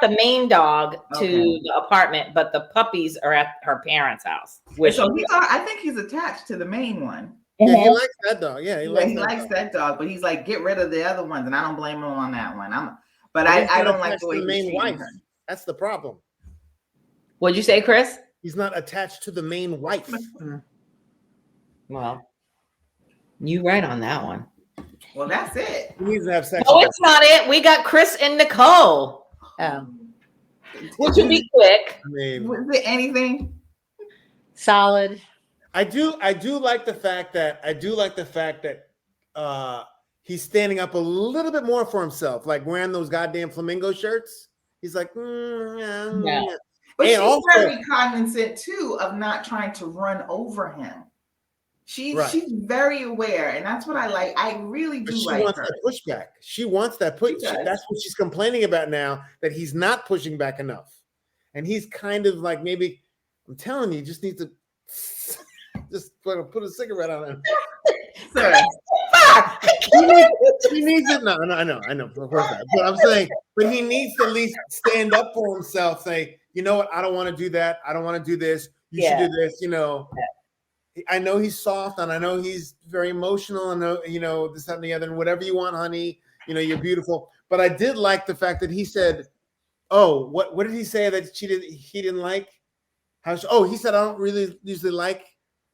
the main dog to the apartment, but the puppies are at her parents' house. So I think he's attached to the main one. Yeah, he likes that dog. Yeah, he likes that dog, but he's like, get rid of the other ones, and I don't blame him on that one. I don't like the way the main wife. Her. That's the problem. What'd you say, Chris? He's not attached to the main wife. Well, you right on that one. Well, that's it. He needs to have sex. No, it's not it. We got Chris and Nicole. Which will be quick. I mean, was it anything solid? I do like the fact that he's standing up a little bit more for himself, like wearing those goddamn flamingo shirts. He's like, yeah. But she's also very cognizant too of not trying to run over him. She's very aware, and that's what I like. I really do like her. She wants that pushback. She wants that push. That's what she's complaining about now, that he's not pushing back enough. And he's kind of like, maybe, I'm telling you, just need to just put a cigarette on him. Sorry. He needs it. No, I know, of course not. But I'm saying, but he needs to at least stand up for himself, say, you know what, I don't want to do that. I don't want to do this. You should do this, I know he's soft, and I know he's very emotional, and this, that, and the other, and whatever you want, honey, you're beautiful. But I did like the fact that he said, "Oh, what did he say that he didn't like?" He said, "I don't really usually like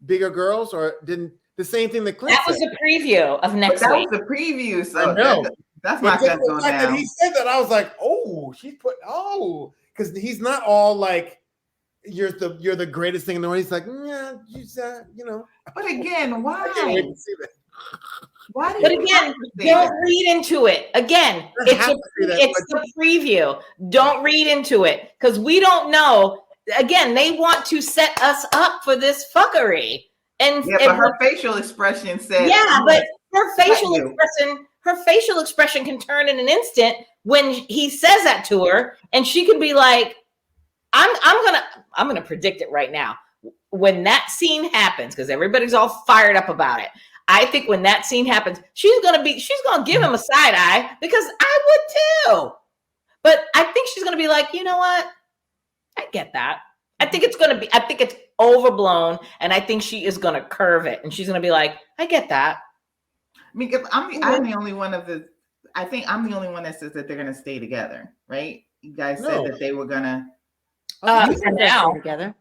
bigger girls," or didn't the same thing that Clint said. That was the preview of next week. That was the preview, so I know. That's not going to go down. That he said that, I was like, because he's not all like, you're the greatest thing in the world. He's like, But again, why? But again, don't read into it. Again, it's the preview. Don't read into it, because we don't know. Again, they want to set us up for this fuckery. But her facial expression said, but her facial expression can turn in an instant when he says that to her, and she can be like, I'm gonna predict it right now. When that scene happens, because everybody's all fired up about it, I think when that scene happens, she's gonna give him a side eye, because I would too. But I think she's gonna be like, you know what? I get that. I think it's overblown, and I think she is gonna curve it, and she's gonna be like, I get that. I mean, I'm the only one I think I'm the only one that says that they're gonna stay together, right? You guys said that they were gonna. Now together.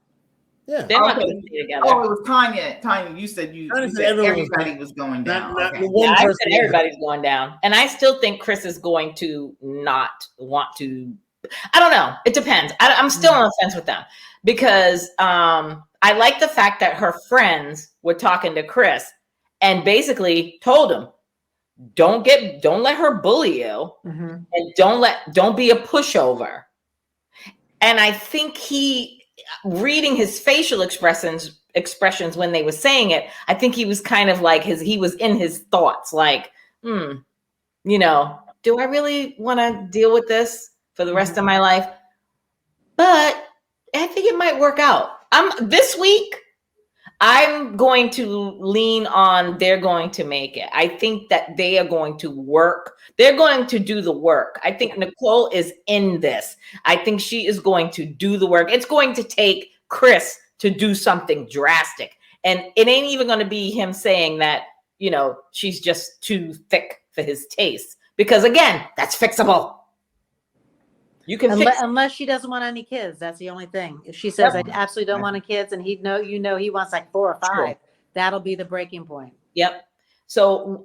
Yeah, they're not going to stay together. Oh, it was Tanya. Tanya, you said everybody was going down. I said everybody's going down, and I still think Chris is going to not want to. I don't know. It depends. I'm still on the fence with them, because I like the fact that her friends were talking to Chris, and basically told him, don't let her bully you, and don't be a pushover. And I think reading his facial expressions when they were saying it, I think he was kind of like he was in his thoughts, like, do I really want to deal with this for the rest of my life? But I think it might work out. This week, I'm going to lean on they're going to make it. I think that they are going to work. They're going to do the work. I think Nicole is in this. I think she is going to do the work. It's going to take Chris to do something drastic. And it ain't even going to be him saying that, she's just too thick for his taste. Because again, that's fixable. You can unless she doesn't want any kids. That's the only thing. If she says, I absolutely don't want any kids, and he wants like 4 or 5, sure, that'll be the breaking point. Yep. So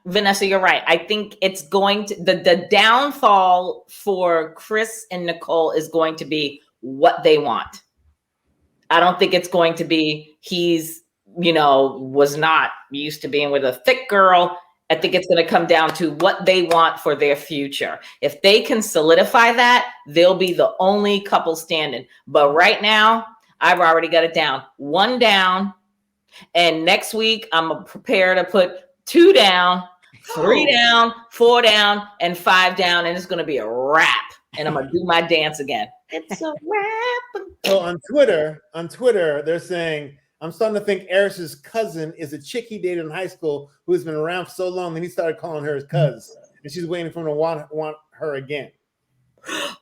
Vanessa, you're right. I think it's going to, the downfall for Chris and Nicole is going to be what they want. I don't think it's going to be was not used to being with a thick girl. I think it's going to come down to what they want for their future. If they can solidify that, they'll be the only couple standing. But right now, I've already got it down. 1 down. And next week, I'm prepared to put 2 down, 3 down, 4 down, and 5 down. And it's going to be a wrap. And I'm going to do my dance again. It's a wrap. So on Twitter, they're saying, I'm starting to think Eris's cousin is a chick he dated in high school who's been around for so long that he started calling her his cuz, and she's waiting for him to want her again.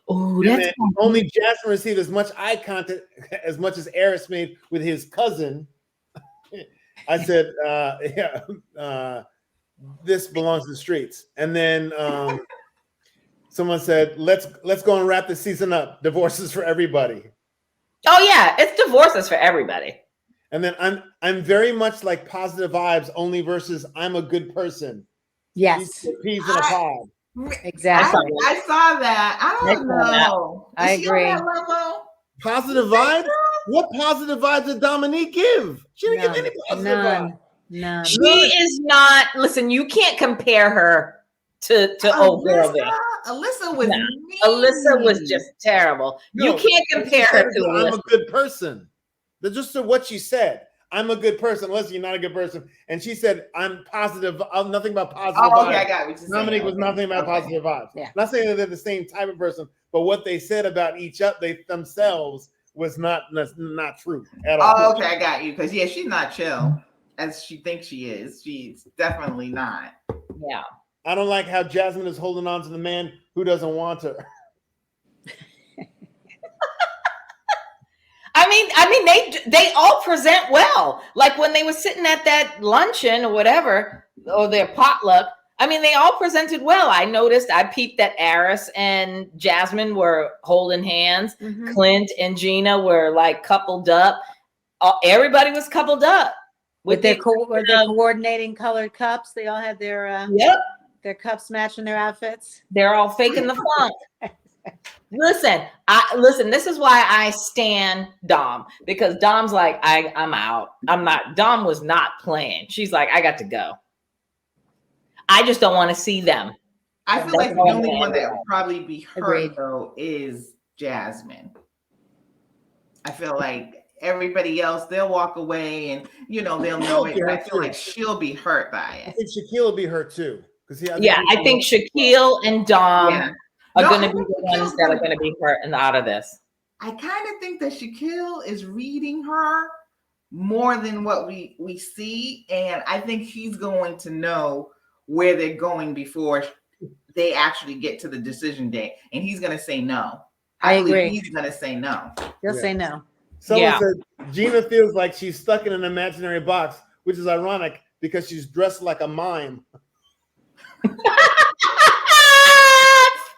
Oh, that's only Jasmine received as much eye contact as much as Eris made with his cousin. I said, this belongs to the streets. And then someone said, let's go and wrap the season up. Divorces for everybody. Oh yeah, it's divorces for everybody. And then I'm very much like Positive Vibes only versus I'm a good person. Yes. Peas in a pod. Exactly. I saw that. I don't know. I agree. Positive Vibes? What positive vibes did Dominique give? She didn't give any positive vibes. None. She is not. Listen, you can't compare her to old girl there. Alyssa was mean. Alyssa was just terrible. No, you can't compare her to Alyssa. I'm a good person. That's just what she said. I'm a good person. Alyssa, you're not a good person. And she said, I'm positive. I'm nothing about positive vibes. Okay, I got what you're saying. Dominique was nothing about positive vibes. Yeah. Not saying that they're the same type of person, but what they said about themselves was not true at all. Oh, okay, I got you. Because, she's not chill as she thinks she is. She's definitely not. Yeah. I don't like how Jasmine is holding on to the man who doesn't want her. I mean, they all present well. Like when they were sitting at that luncheon or whatever, or their potluck. I mean, they all presented well. I peeped that Aris and Jasmine were holding hands. Mm-hmm. Clint and Gina were like coupled up. Everybody was coupled up with their coordinating colored cups. They all had their their cups matching their outfits. They're all faking the funk. Listen, this is why I stan Dom, because Dom's like, I'm out. I'm not. Dom was not playing. She's like, I got to go. I just don't want to see them. I feel like the only one that would probably be hurt though is Jasmine. I feel like everybody else, they'll walk away and they'll know it. I feel like she'll be hurt by it. I think Shaquille will be hurt too. I think Shaquille and Dom are going to be the ones that are going to be hurt and out of this. I kind of think that Shaquille is reading her more than what we see, and I think he's going to know where they're going before they actually get to the decision day, and he's going to say no. I agree. He's going to say no. He'll say no. Someone said Gina feels like she's stuck in an imaginary box, which is ironic because she's dressed like a mime.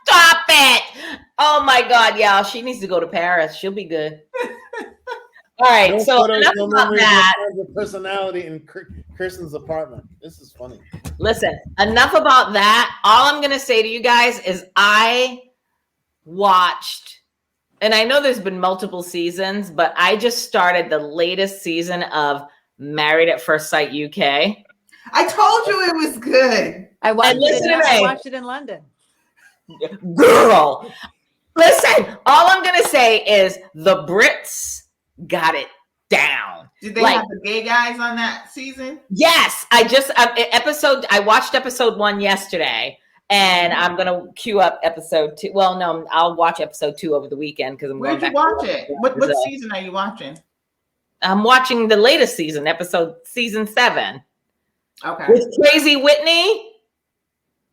Stop it. Oh my God, y'all. She needs to go to Paris. She'll be good. All right. So enough about that. Personality in Kirsten's apartment. This is funny. Listen, enough about that. All I'm going to say to you guys is I watched, and I know there's been multiple seasons, but I just started the latest season of Married at First Sight UK. I told you it was good. I watched, listen to I me. watched it in London. Girl, listen, all I'm going to say is the Brits got it down. Did they have the gay guys on that season? Yes, I watched episode 1 yesterday, and I'm gonna queue up episode 2. Well, no, I'll watch episode 2 over the weekend because I'm Where'd going you back. watch it? What season are you watching? I'm watching the latest season, season 7. Okay. With Crazy Whitney,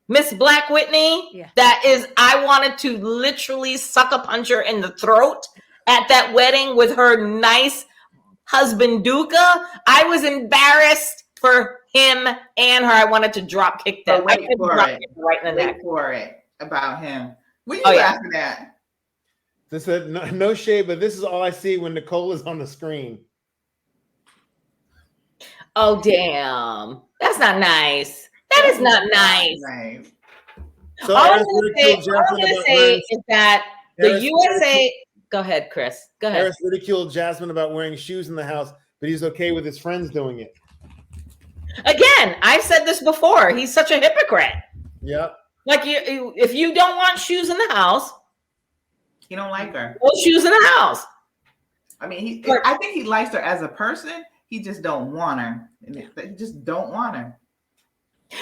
Miss Black Whitney. Yeah. That is, I wanted to literally sucker punch her in the throat at that wedding with her nice husband Duca. I was embarrassed for him and her. I wanted to drop kick them. Wait for it. Right in the neck. Wait for it about him. What are you laughing at? This is no shade, but this is all I see when Nicole is on the screen. Oh damn, that's not nice. That is not nice. So all I'm gonna say is that the USA. Go ahead, Chris. Go ahead. Harris ridiculed Jasmine about wearing shoes in the house, but he's okay with his friends doing it. Again, I've said this before. He's such a hypocrite. Yep. Like if you don't want shoes in the house, you don't like her. No shoes in the house. I mean, I think he likes her as a person. He just don't want her. He just don't want her.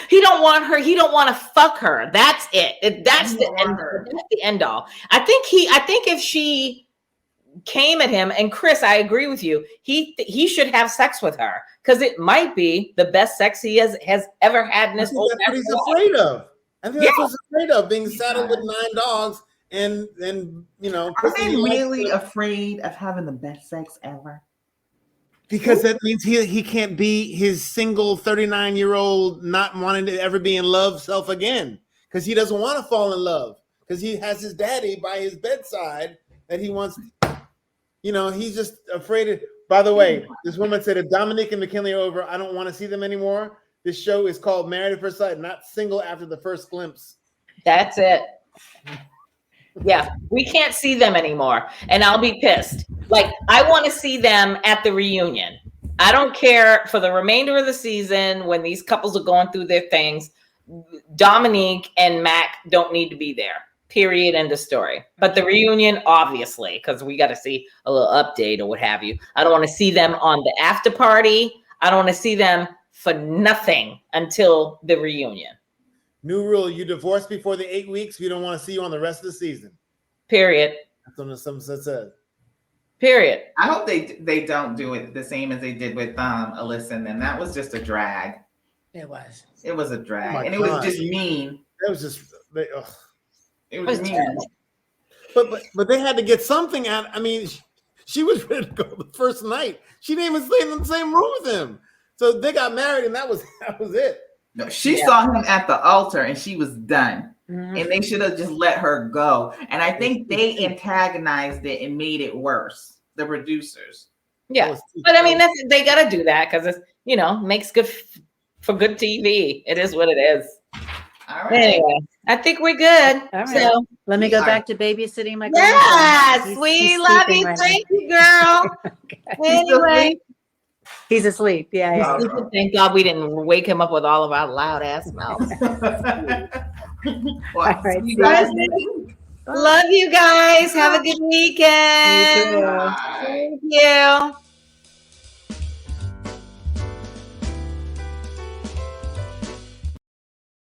He don't want her. He don't want to fuck her. That's it. That's the end all. I think if she came at him, and Chris, I agree with you. He should have sex with her because it might be the best sex he has ever had in his whole life. That's what he's afraid of. I think that's what he's afraid of, being saddled with 9 dogs and you know. Are they really afraid of having the best sex ever? Because that means he can't be his single 39-year-old not wanting to ever be in love self again. Because he doesn't want to fall in love. Because he has his daddy by his bedside that he wants. You know, he's just afraid of. By the way, this woman said, if Dominique and McKinley are over, I don't want to see them anymore. This show is called Married at First Sight, not Single After the First Glimpse. That's it. Yeah, we can't see them anymore, and I'll be pissed. Like, I want to see them at the reunion. I don't care for the remainder of the season when these couples are going through their things. Dominique and Mac don't need to be there. Period. End of story. But the reunion, obviously, because we got to see a little update or what have you. I don't want to see them on the after party. I don't want to see them for nothing until the reunion. New rule: you divorce before the 8 weeks. We don't want to see you on the rest of the season. Period. That's what someone said. Period. I hope they don't do it the same as they did with Alyssa and them. That was just a drag. It was. It was a drag, Oh and it was just mean. It was just. It was mean. But they had to get something out. I mean, she was ready to go the first night. She didn't even stay in the same room with him. So they got married, and that was it. No, she saw him at the altar, and she was done. Mm-hmm. And they should have just let her go. And I think they antagonized it and made it worse. The producers. Yeah, but I mean, they got to do that because it's makes good for good TV. It is what it is. All right. Anyway, I think we're good. All right. So let me go back to babysitting my grandson. Yes, we love you. Thank you, girl. Okay. Anyway. He's asleep. Yeah. Thank God we didn't wake him up with all of our loud ass mouths. All right. Love you guys. Have a good weekend. You too. Thank you.